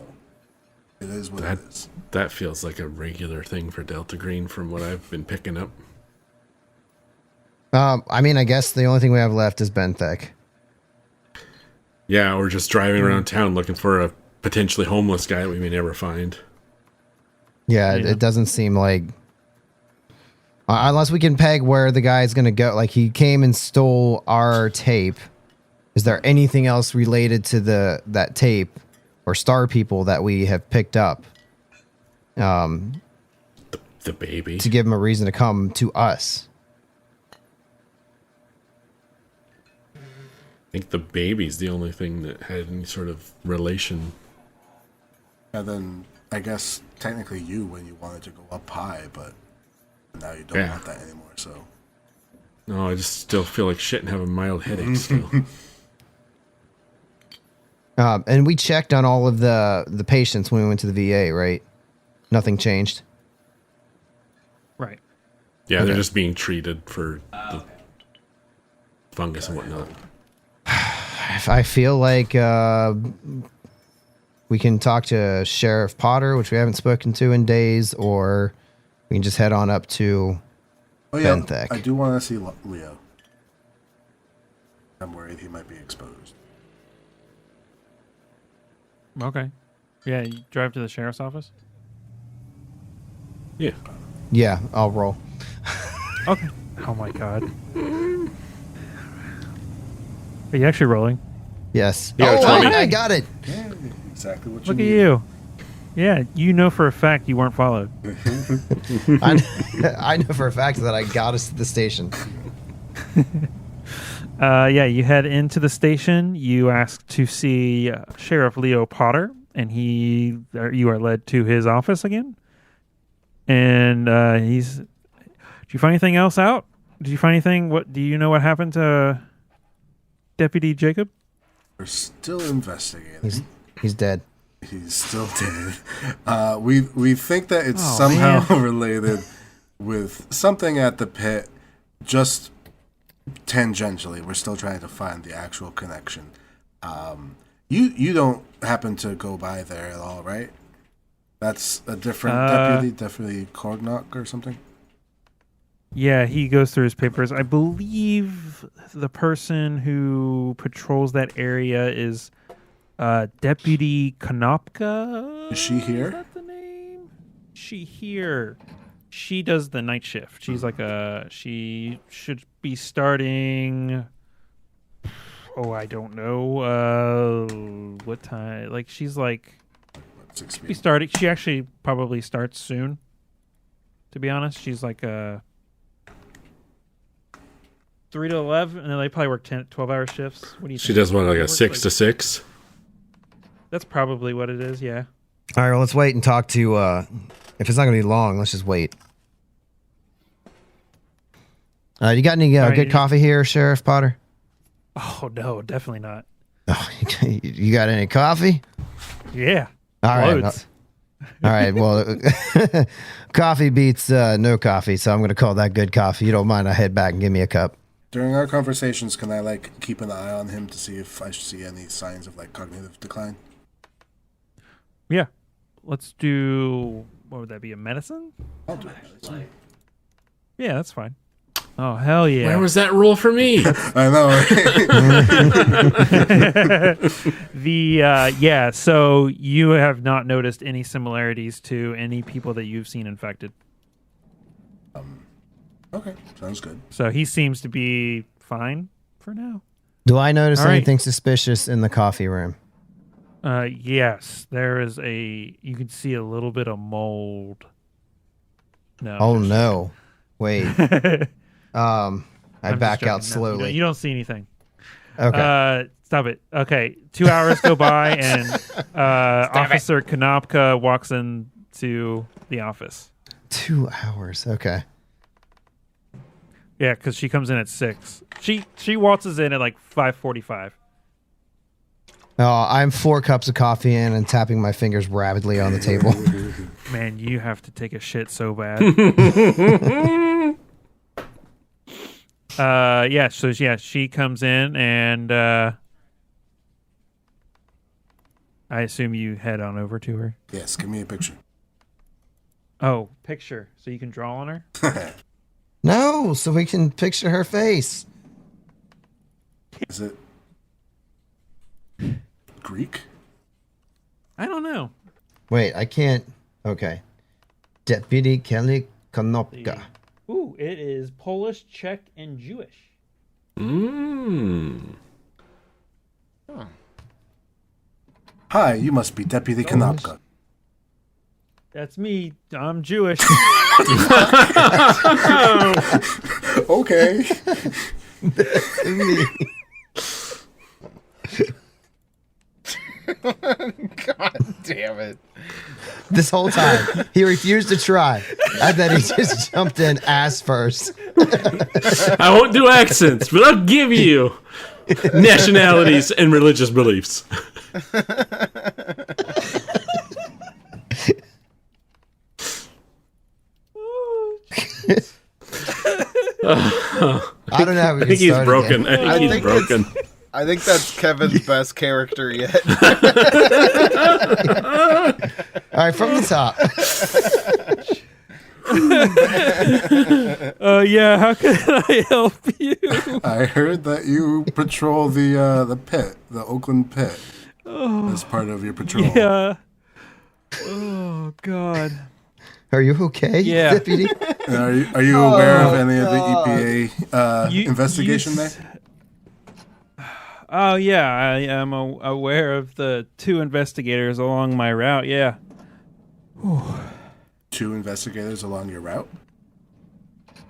It is what it is. That feels like a regular thing for Delta Green from what I've been picking up. I mean, I guess the only thing we have left is Benthic. Yeah, or just driving around town looking for a potentially homeless guy that we may never find. Yeah, Yeah. it doesn't seem like... unless we can peg where the guy's going to go. Like, he came and stole our tape. Is there anything else related to that tape or star people that we have picked up? The baby. To give him a reason to come to us. I think the baby's the only thing that had any sort of relation. And then I guess technically you when you wanted to go up high, but now you don't want that anymore. So No, I just still feel like shit and have a mild headache still. And we checked on all of the patients when we went to the VA, right? Nothing changed. Right. Yeah, they're Okay. just being treated for the fungus and whatnot. I feel like we can talk to Sheriff Potter, which we haven't spoken to in days, or we can just head on up to Benthic. I do want to see Leo. I'm worried he might be exposed. Okay. Yeah, you drive to the sheriff's office? Yeah. Yeah, I'll roll. Okay. Oh my god. Are you actually rolling? Yes. Yeah, oh, tell me. I got it. Yeah, exactly what you Look at need. you. Yeah, you know for a fact you weren't followed. I know for a fact that I got us to the station. Yeah, you head into the station. You ask to see Sheriff Leo Potter, and you are led to his office again. And did you find anything else out? Did you find anything? What do you know? What happened to Deputy Jacob? We're still investigating. He's dead. He's still dead. We think that it's Oh, somehow man. related with something at the pit, just tangentially. We're still trying to find the actual connection. You don't happen to go by there at all, right? That's a different deputy Corgnock or something. Yeah, he goes through his papers. I believe the person who patrols that area is Deputy Konopka. Is she here? Is that the name? She here. She does the night shift. She's like she should be starting. Oh, I don't know. What time? Like she's like 6 be starting. She actually probably starts soon. To be honest, she's like 3 to 11, and then they probably work 12-hour shifts. What do you think? She does what, like a Works 6 to 6? That's probably what it is, yeah. All right, well, let's wait and talk to... if it's not going to be long, let's just wait. You got any All right, good coffee here, Sheriff Potter? Oh, no, definitely not. Oh, you got any coffee? Yeah. All right. Loads. All right, well, coffee beats no coffee, so I'm going to call that good coffee. You don't mind, I head back and give me a cup. During our conversations, can I keep an eye on him to see if I see any signs of cognitive decline? Yeah. Let's do, what would that be, a medicine? I'll do it. Yeah, that's fine. Oh, hell yeah. Where was that roll for me? I know. Right? So you have not noticed any similarities to any people that you've seen infected. Okay, sounds good. So he seems to be fine for now. Do I notice All right. anything suspicious in the coffee room? Yes, there is you can see a little bit of mold. No. Oh, no. Wait. I I'm just back joking. out No, slowly. you don't see anything. Okay. Stop it. Okay. 2 hours go by and Officer Konopka walks into the office. 2 hours. Okay. Yeah, because she comes in at 6. She waltzes in at 5:45. I'm 4 cups of coffee in and tapping my fingers rapidly on the table. Man, you have to take a shit so bad. She comes in and I assume you head on over to her. Yes, give me a picture. Oh, picture. So you can draw on her? No, so we can picture her face. Is it Greek? I don't know. Wait, I can't. Okay. Deputy Kelly Konopka. Ooh, it is Polish, Czech, and Jewish. Mmm. Hi, you must be Deputy Konopka. That's me. I'm Jewish. Okay. God damn it. This whole time, he refused to try. I bet he just jumped in ass first. I won't do accents, but I'll give you nationalities and religious beliefs. I don't know how we I think he's broken. Again. I think he's broken. I think that's Kevin's best character yet. All right, from the top. Yeah, how can I help you? I heard that you patrol the pit, the Oakland pit, as part of your patrol. Yeah. Oh, God. Are you okay, Yeah. Deputy? And are you aware of any of the EPA investigation there? Oh, yeah, I am aware of the 2 investigators along my route, yeah. 2 investigators along your route?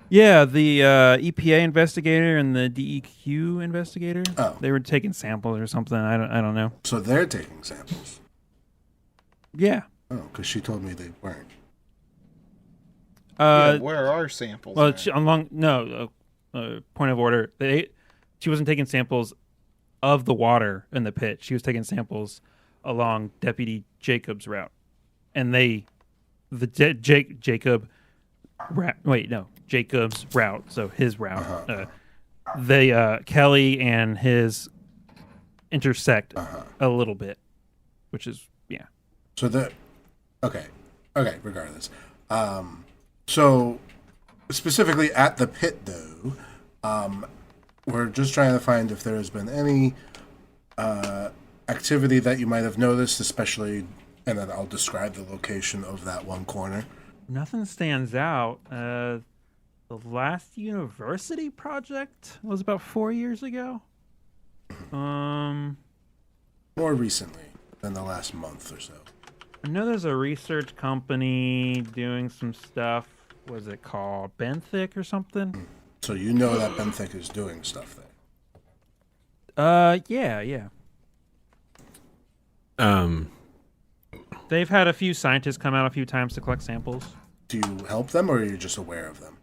Yeah, the EPA investigator and the DEQ investigator. Oh. They were taking samples or something. I don't know. So they're taking samples. Yeah. Oh, because she told me they weren't. Where are samples? Well, at? point of order. She wasn't taking samples of the water in the pit. She was taking samples along Deputy Jacob's route, and Jacob's route. So his route. Kelly and his intersect a little bit, which is So okay, regardless. So specifically at the pit, though, we're just trying to find if there has been any activity that you might have noticed, especially, and then I'll describe the location of that one corner. Nothing stands out. The last university project was about 4 years ago. More recently than the last month or so. I know there's a research company doing some stuff. What is it called? Benthic or something? So you know that Benthic is doing stuff there. Yeah. They've had a few scientists come out a few times to collect samples. Do you help them, or are you just aware of them?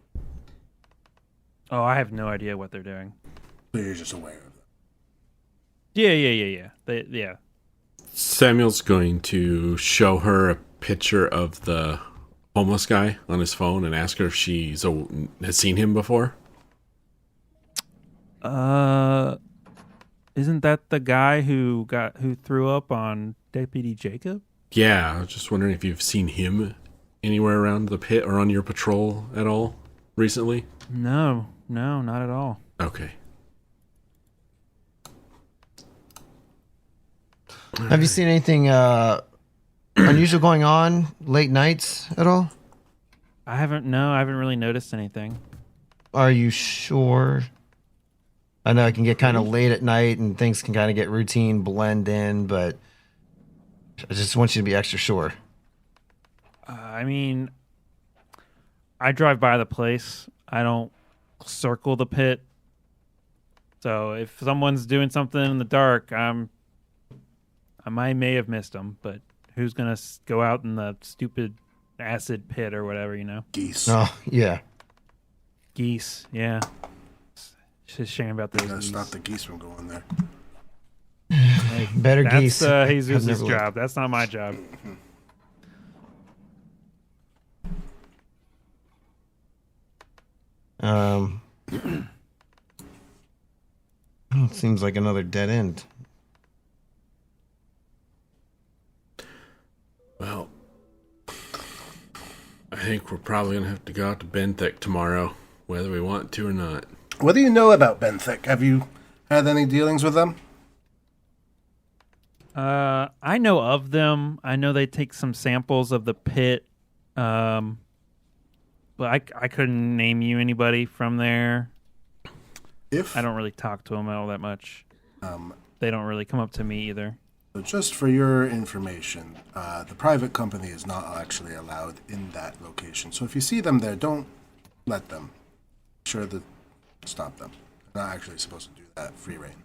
Oh, I have no idea what they're doing. So you're just aware of them. Yeah. Samuel's going to show her a picture of the homeless guy on his phone and ask her if she has seen him before. Isn't that the guy who threw up on Deputy Jacob? Yeah, I was just wondering if you've seen him anywhere around the pit or on your patrol at all recently. No, not at all. Okay. Have you seen anything unusual going on late nights at all? I haven't really noticed anything. Are you sure? I know it can get kind of late at night and things can kind of get routine, blend in, but I just want you to be extra sure. I mean, I drive by the place. I don't circle the pit. So if someone's doing something in the dark, I may have missed them, but who's going to go out in the stupid acid pit or whatever, Geese. Oh, yeah. Geese, yeah. It's a shame about those That's geese. not the geese from going there. Better geese. That's I've Jesus' never job. looked. That's not my job. It seems like another dead end. think we're probably going to have to go out to Benthic tomorrow, whether we want to or not. What do you know about Benthic? Have you had any dealings with them? I know of them. I know they take some samples of the pit. But I couldn't name you anybody from there. I don't really talk to them all that much. They don't really come up to me either. So just for your information, the private company is not actually allowed in that location. So if you see them there, don't let them. Be sure to stop them. They're not actually supposed to do that. Free reign.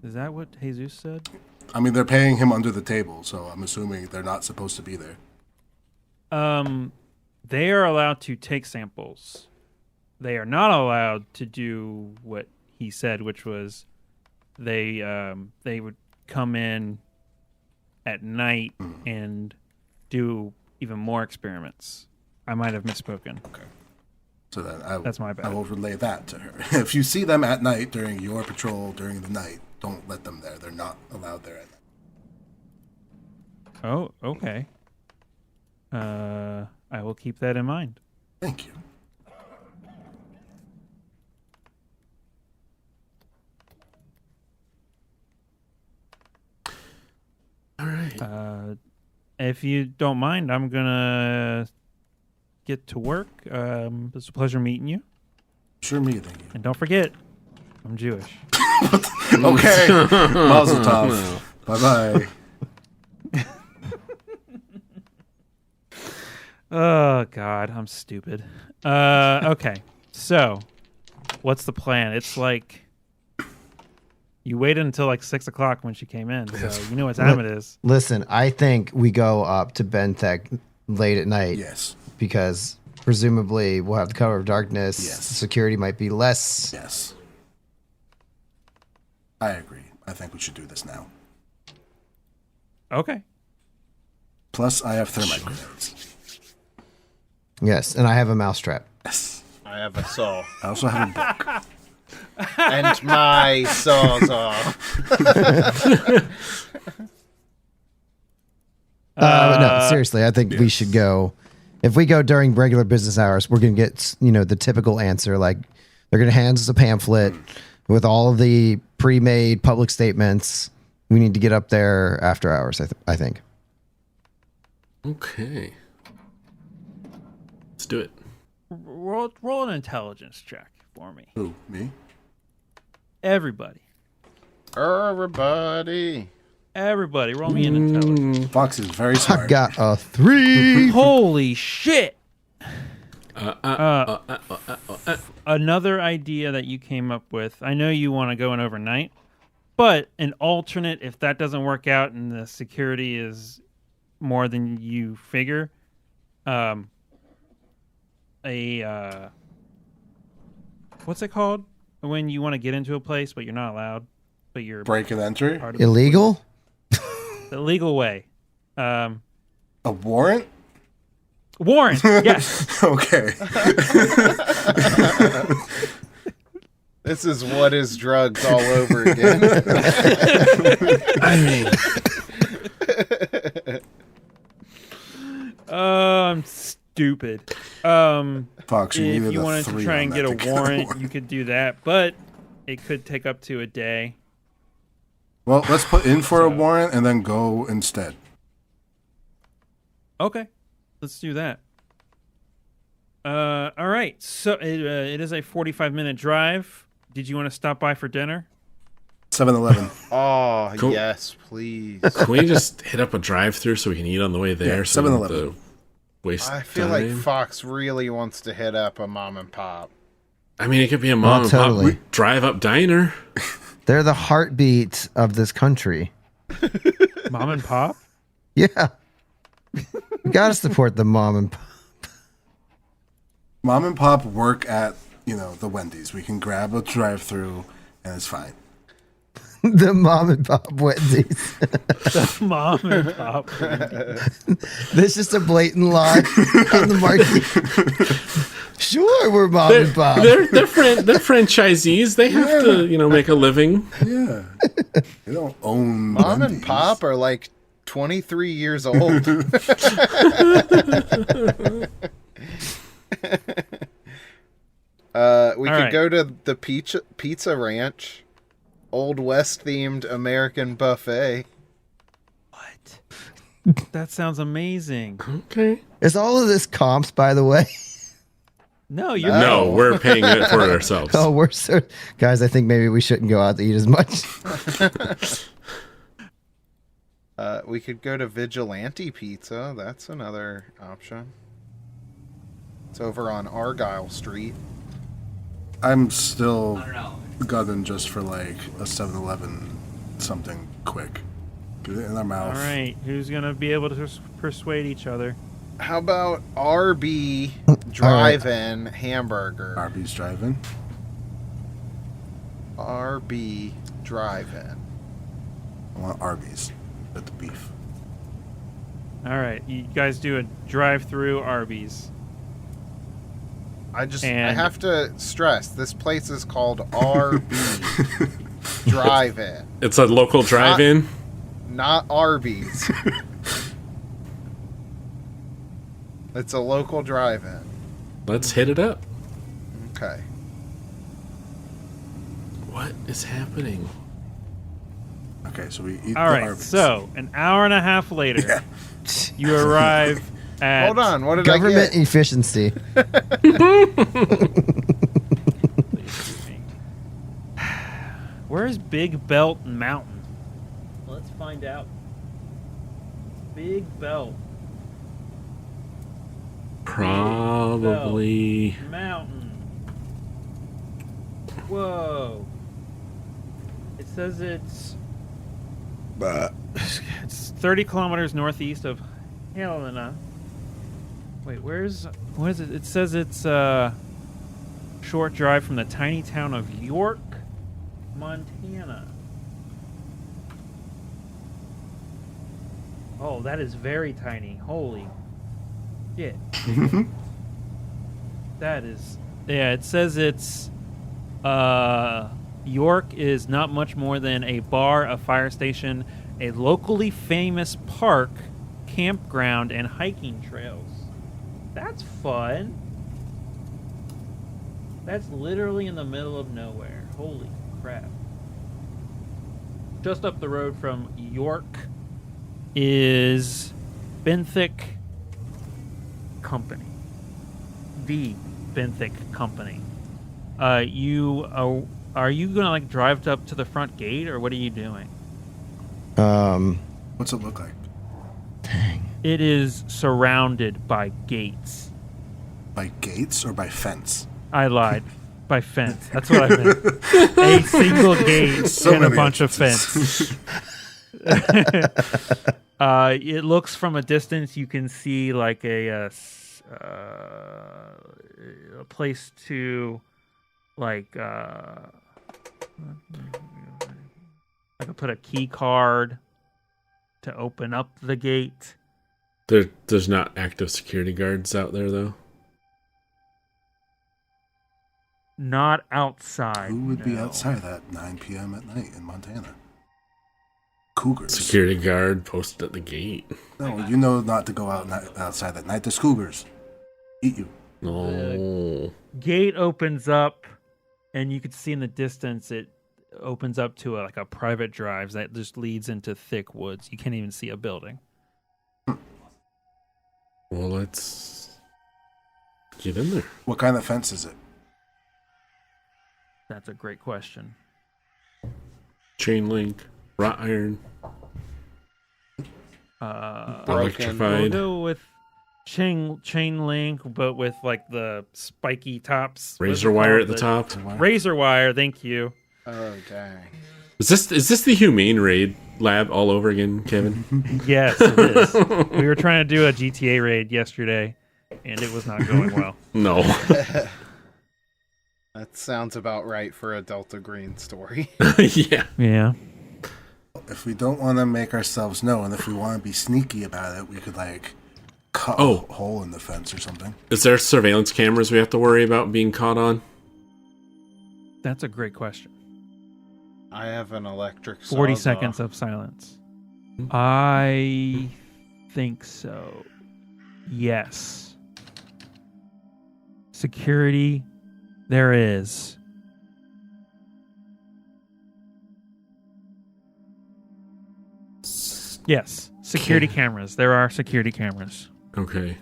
Is that what Jesus said? I mean, they're paying him under the table, so I'm assuming they're not supposed to be there. They are allowed to take samples. They are not allowed to do what he said, which was they would come in at night and do even more experiments. I might have misspoken. Okay. So then that's my bad. I will relay that to her. If you see them at night during your patrol during the night, don't let them there. They're not allowed there at night. Oh, okay. I will keep that in mind. Thank you. All right. If you don't mind, I'm gonna get to work. It's a pleasure meeting you. Sure, meeting you. And don't forget, I'm Jewish. Okay. Mazel tov. Bye-bye. Oh, God, I'm stupid. Okay, so what's the plan? It's like you waited until like 6 o'clock when she came in, so you know what time it is. Listen, I think we go up to Benthic late at night. Yes. Because presumably we'll have the cover of darkness. Yes. Security might be less. Yes. I agree. I think we should do this now. Okay. Plus, I have thermite grenades. Yes, and I have a mousetrap. Yes. I have a saw. I also have a book. And my sawzall. No, seriously, I think we should go. If we go during regular business hours, we're going to get, the typical answer. Like, they're going to hand us a pamphlet with all of the pre-made public statements. We need to get up there after hours, I think. Okay. Let's do it. Roll an intelligence check for me. Who? Me? Everybody, roll me an intelligence. Fox is very smart. I got a 3. Holy shit! Another idea that you came up with. I know you want to go in overnight, but an alternate, if that doesn't work out and the security is more than you figure, what's it called when you want to get into a place but you're not allowed, but you're Break and entry? part of Illegal? the legal way. A warrant? Warrant, yes. Okay. This is what is drugs all over again. I mean, I'm stupid. Fox, you If needed you a wanted to 3 try on and that get a to warrant, you could do that, but it could take up to a day. Well, let's put in for a warrant and then go instead. Okay, let's do that. All right. So it is a 45-minute drive. Did you want to stop by for dinner? 7-Eleven. Oh, Cool. yes, please. can we just hit up a drive-through so we can eat on the way there? Yeah, so we don't have 7-Eleven. to waste I feel time? like Fox really wants to hit up a mom and pop. I mean, it could be a mom and totally. pop drive-up diner. They're the heartbeat of this country. Mom and pop? Yeah. We got to support the mom and pop. Mom and Pop work at, the Wendy's. We can grab a drive-through and it's fine. The mom and pop Wendy's. Mom and pop. This is a blatant lie on the market. Sure, we're mom and pop. They're franchisees. They have to, make a living. Yeah. They don't own Mom and Wendy's. Pop are like 23 years old. We could go to the Pizza Ranch, Old West themed American buffet. What? That sounds amazing. Okay. Is all of this comps, by the way? No, you're No, we're paying it for it ourselves. Oh, we're so guys. I think maybe we shouldn't go out to eat as much. We could go to Vigilante Pizza. That's another option. It's over on Argyle Street. I'm still gunning just for like a 7-Eleven something quick. Get it in our mouth. All right, who's gonna be able to persuade each other? How about RB Drive-In Hamburger? Arby's Drive-In. RB Drive-In. I want Arby's with the beef. All right, you guys do a drive-through Arby's. I have to stress, this place is called RB Drive-In. It's a local drive-in? Not Arby's. It's a local drive-in. Let's hit it up. Okay. What is happening? Okay, so we eat All the right, Arby's. so an hour and a half later, you arrive at... Hold on, what did Government I get? efficiency. Where's Big Belt Mountain? Let's find out. Big Belt Probably. Mountain. Whoa. It says it's 30 kilometers northeast of Helena. Wait, what is it? It says it's a short drive from the tiny town of York, Montana. Oh, that is very tiny. Holy shit. That is... Yeah, it says it's... York is not much more than a bar, a fire station, a locally famous park, campground, and hiking trails. That's fun. That's literally in the middle of nowhere. Holy crap. Just up the road from York is Benthic Company. The Benthic Company. Are you gonna like drive up to the front gate, or what are you doing? What's it look like? Dang. It is surrounded by gates. By gates or by fence? I lied. By fence. That's what I meant. A single gate So and a many bunch entrances. of fence. It looks from a distance. You can see like a place to like I could put a key card to open up the gate. There's not active security guards out there, though. Not outside. Who would be no. outside at 9 p.m. at night in Montana? Cougars. Security guard posted at the gate. No, you know not to go outside at night. There's cougars. Eat you. No. Gate opens up, and you can see in the distance it opens up to like a private drive that just leads into thick woods. You can't even see a building. Well, let's get in there. What kind of fence is it? That's a great question. Chain link, wrought iron, Broken. We'll electrified. go with chain link, but with like the spiky tops. What's Razor it wire called? at the top. Razor wire. Thank you. Oh, dang. Is this the humane raid lab all over again, Kevin? Yes, it is. We were trying to do a GTA raid yesterday, and it was not going well. No. That sounds about right for a Delta Green story. Yeah. Yeah. If we don't want to make ourselves known, if we want to be sneaky about it, we could like cut Oh. a hole in the fence or something. Is there surveillance cameras we have to worry about being caught on? That's a great question. I have an electric 40 sawzall. seconds of silence. I think so. Yes. security there is. Yes, security cameras. There are security cameras. Okay.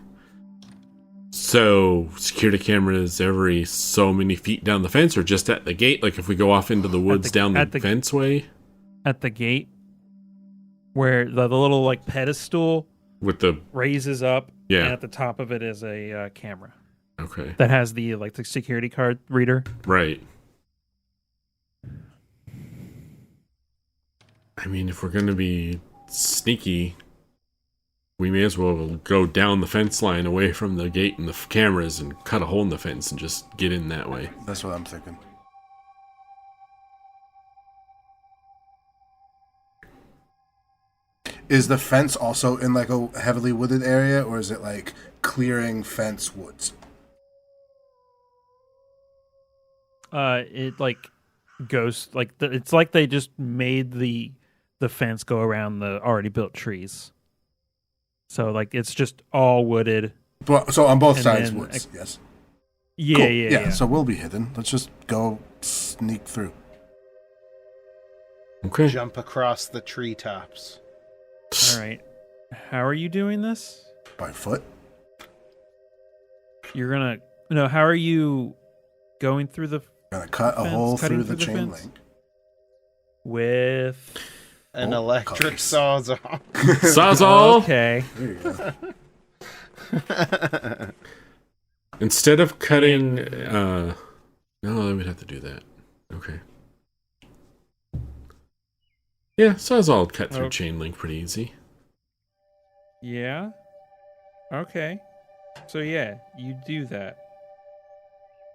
So, security cameras every so many feet down the fence, or just at the gate? Like if we go off into the woods down the fence way? At the gate, where the little like pedestal With the raises up, Yeah. and at the top of it is a camera Okay. that has the security card reader. Right. I mean, if we're going to be sneaky, we may as well go down the fence line away from the gate and the cameras and cut a hole in the fence and just get in that way. That's what I'm thinking. Is the fence also in like a heavily wooded area, or is it like clearing fence woods? It like goes like it's like they just made the fence go around the already built trees. So like it's just all wooded. So on both And sides then, woods, yes. Yeah, Cool. yeah. So we'll be hidden. Let's just go sneak through. Okay. Jump across the treetops. All right. How are you doing this? By foot? How are you going through the Gonna cut a Fence, hole cutting through the through the chain fence? link. with An Oh, electric cookies. sawzall. Sawzall! Okay. There you go. Instead of cutting... no, we'd have to do that. Okay. Yeah, Sawzall would cut through Okay. chain link pretty easy. Yeah. Okay. So yeah, you do that.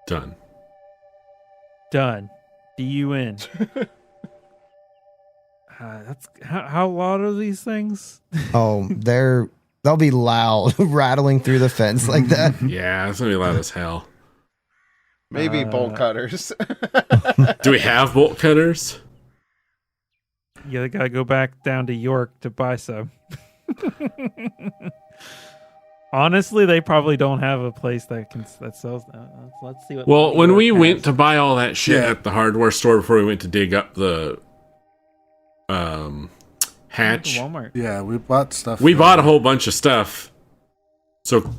Done. Done. DUN. That's how loud are these things? Oh, they'll be loud, rattling through the fence like that. Yeah, it's going to be loud as hell. Maybe bolt cutters. Do we have bolt cutters? You gotta go back down to York to buy some. Honestly, they probably don't have a place that sells that. Let's see what. Well, New when York we has. went to buy all that shit Yeah. at the hardware store before we went to dig up the hatch, Walmart. Yeah, we bought stuff. we bought a whole bunch of stuff. So can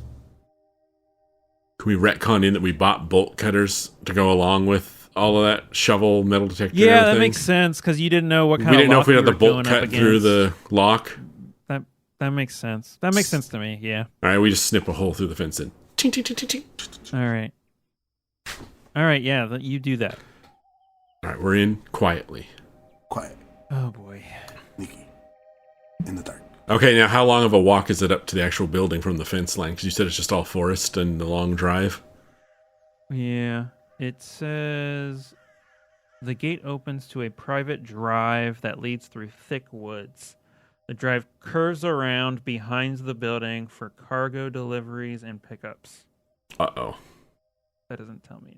we retcon in that we bought bolt cutters to go along with all of that shovel metal detector? and Yeah, that everything? makes sense because you didn't know what kind We of. didn't know lock if we had you the were bolt going up cut through against. the lock. That makes sense. That makes sense to me. Yeah. All right, we just snip a hole through the fence and ching, ching, ching, ching, ching. All right. All right. Yeah, you do that. All right, we're in quietly. Quiet, Oh boy. sneaky, in the dark. Okay, now how long of a walk is it up to the actual building from the fence line? Because you said it's just all forest and a long drive. Yeah. It says the gate opens to a private drive that leads through thick woods. The drive curves around behind the building for cargo deliveries and pickups. Uh-oh. That doesn't tell me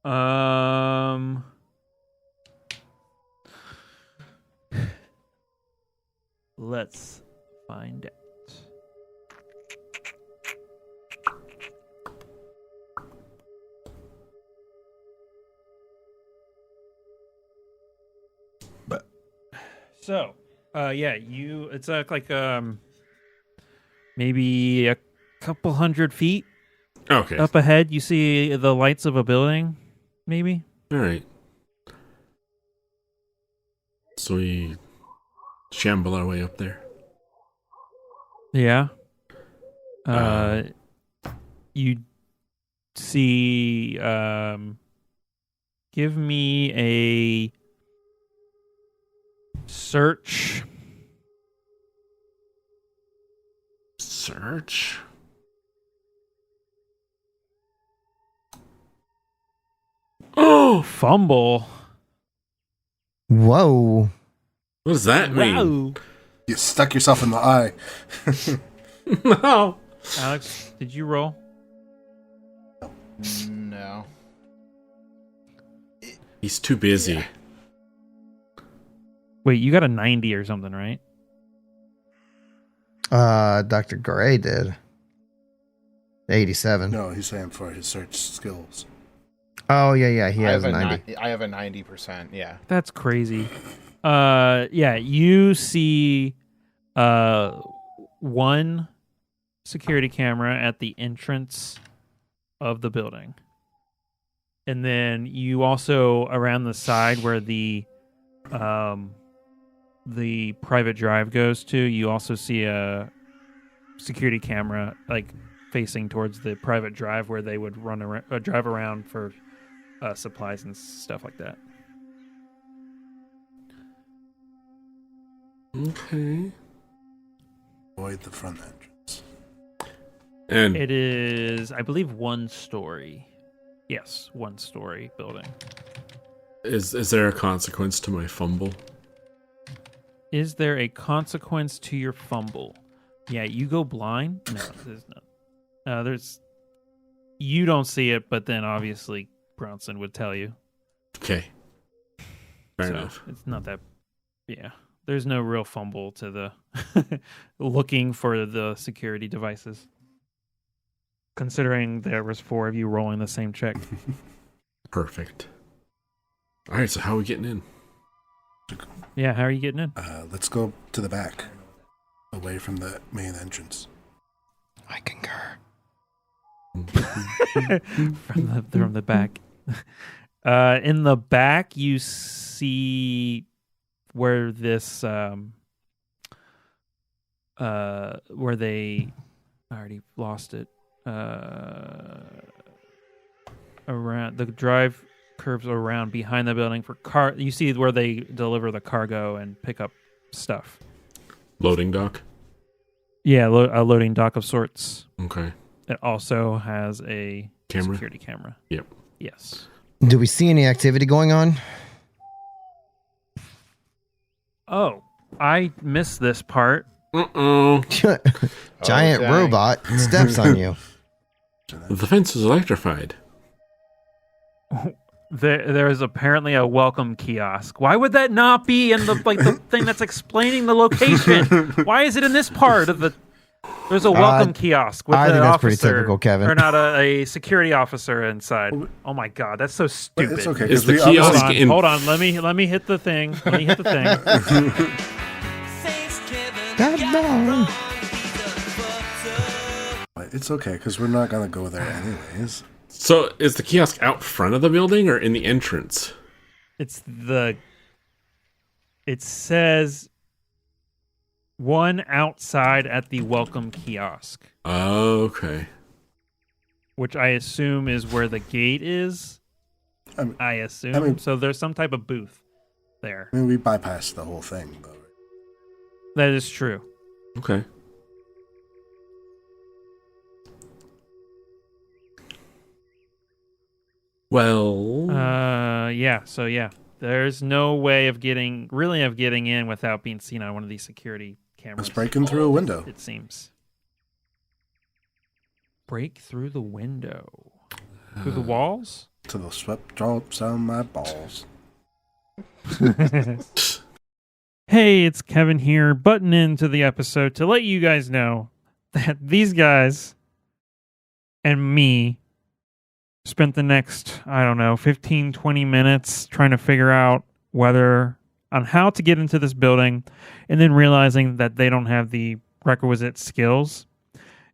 anything. Let's find out. So, yeah, it's like maybe a couple 100 feet Okay. up ahead. You see the lights of a building, maybe. All right. So we shamble our way up there. Yeah. You see. Give me a search. Search? Oh! Fumble. Whoa. What does that mean? Wow. You stuck yourself in the eye. No. Alex, did you roll? No. He's too busy. Wait, you got a 90 or something, right? Dr. Gray did. 87. No, he's saying for his search skills. Oh, yeah. He has I have 90. I have a 90%. Yeah. That's crazy. Yeah, you see one security camera at the entrance of the building. And then you also, around the side where the private drive goes to, you also see a security camera like facing towards the private drive where they would run around, drive around for supplies and stuff like that. Okay. Avoid the front entrance. And It is, I believe, 1 story. Yes, 1 story building. is there a consequence to my fumble? Is there a consequence to your fumble? Yeah, you go blind? No, there's not. You don't see it, but then obviously Bronson would tell you. Okay. Fair So enough. it's not that, yeah. There's no real fumble to the looking for the security devices. Considering there was 4 of you rolling the same check. Perfect. All right, so how are we getting in? Yeah, how are you getting in? Let's go to the back, away from the main entrance. I concur. from the back. In the back, you see where this where they, I already lost it. Around the drive curves around behind the building for car. You see where they deliver the cargo and pick up stuff. Loading dock? Yeah, a loading dock of sorts. Okay. It also has a Camera? security camera. Yep. Yes. Do we see any activity going on? Oh, I missed this part. Uh-oh. Giant dang. robot steps on you. The fence is electrified. There is apparently a welcome kiosk. Why would that not be in the the thing that's explaining the location? Why is it in this part of the? There's a welcome kiosk with I an think that's officer, pretty typical, Kevin. or not a security officer inside. Oh my god, that's so But stupid. it's okay. Is 'cause the we kiosk obviously- Hold on, let me hit the thing. Let me hit the thing. It's okay, because we're not going to go there anyways. So is the kiosk out front of the building or in the entrance? It says one outside at the welcome kiosk, Okay. which I assume is where the gate is. I assume. So there's some type of booth there. I mean, we bypassed the whole thing, though. That is true. Okay. Well, Yeah. So yeah, there's no way of getting in without being seen on one of these security cameras. Let's break in through a window. It seems. Break through the window. Through the walls? To the swept drops on my balls. Hey, it's Kevin here, butting into the episode to let you guys know that these guys and me spent the next, 15, 20 minutes trying to figure out on how to get into this building, and then realizing that they don't have the requisite skills.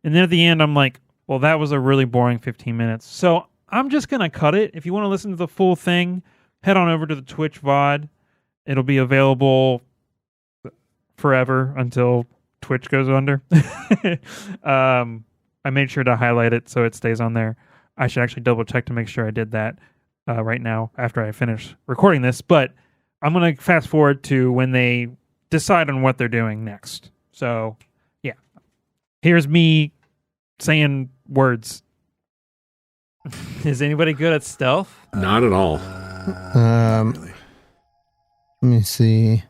And then at the end, I'm like, well, that was a really boring 15 minutes. So I'm just going to cut it. If you want to listen to the full thing, head on over to the Twitch VOD. It'll be available forever until Twitch goes under. I made sure to highlight it so it stays on there. I should actually double check to make sure I did that right now after I finish recording this. But I'm going to fast forward to when they decide on what they're doing next. So, yeah. Here's me saying words. Is anybody good at stealth? not at all. Not really. Let me see.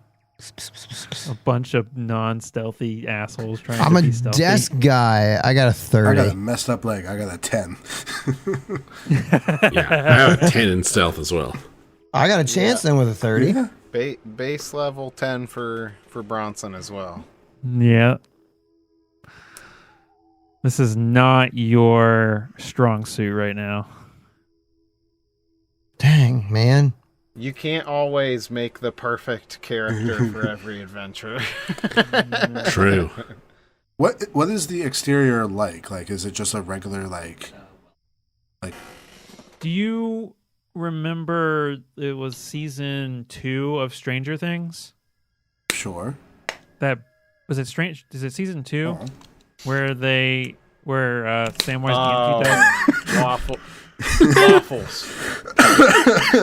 A bunch of non-stealthy assholes trying I'm to a be stealthy. desk guy. I got a I 30. got a messed up leg. I got a 10. Yeah, I have a 10 in stealth as well. I got a chance then with a 30. Yeah. Base level 10 for Bronson as well. Yeah. This is not your strong suit right now. Dang, man. You can't always make the perfect character for every adventure. True. What is the exterior like? Like, is it just a regular like? Do you remember it was season 2 of Stranger Things? Sure. That was it. Strange? Is it season 2 Oh. where Samwise Gamgee died? Waffles.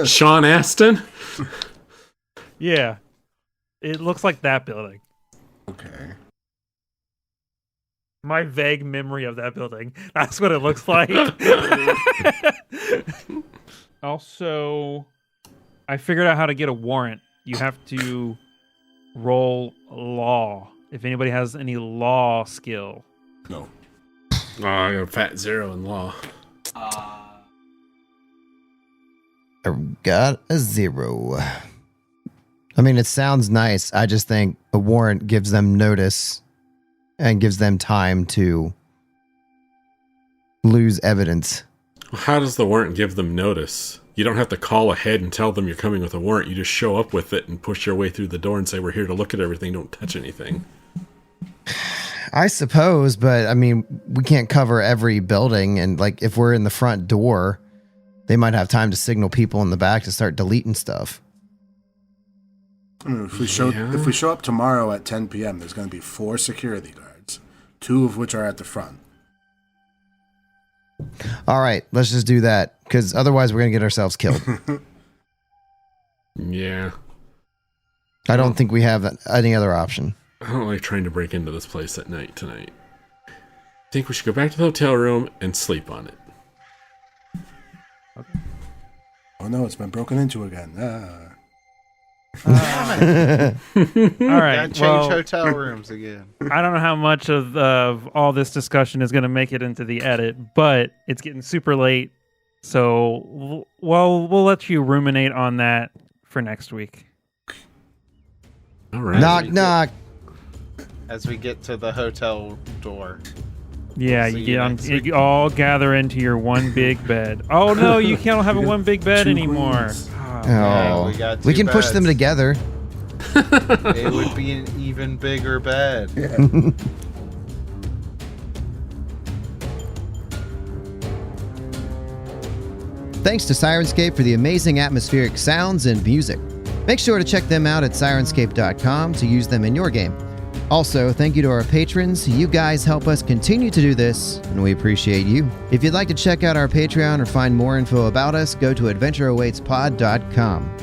Sean Astin? Yeah, it looks like that building. Okay. My vague memory of that building. That's what it looks like. Also, I figured out how to get a warrant. You have to roll law. If anybody has any law skill. No. Oh, I got a fat 0 in law. I got a 0. I mean, it sounds nice. I just think a warrant gives them notice and gives them time to lose evidence. Well, how does the warrant give them notice? You don't have to call ahead and tell them you're coming with a warrant. You just show up with it and push your way through the door and say, we're here to look at everything. Don't touch anything. I suppose, but I mean, we can't cover every building. And like, if we're in the front door, they might have time to signal people in the back to start deleting stuff. If we show up tomorrow at 10 p.m., there's going to be 4 security guards, 2 of which are at the front. All right, let's just do that, because otherwise we're going to get ourselves killed. Yeah. I don't think we have any other option. I don't like trying to break into this place at night tonight. I think we should go back to the hotel room and sleep on it. Okay. Oh no, it's been broken into again. All right. Gotta change hotel rooms again. I don't know how much of all this discussion is going to make it into the edit, but it's getting super late. So, we'll let you ruminate on that for next week. All right. Knock, knock. As we get to the hotel door. Yeah, See you you get on. next week. You all gather into your one big bed. Oh no, you can't have a one big bed 2 anymore. queens. Oh, we got we 2 can push them beds. together. It would be an even bigger bed. Yeah. Thanks to Sirenscape for the amazing atmospheric sounds and music. Make sure to check them out at Sirenscape.com to use them in your game. Also, thank you to our patrons. You guys help us continue to do this, and we appreciate you. If you'd like to check out our Patreon or find more info about us, go to AdventureAwaitsPod.com.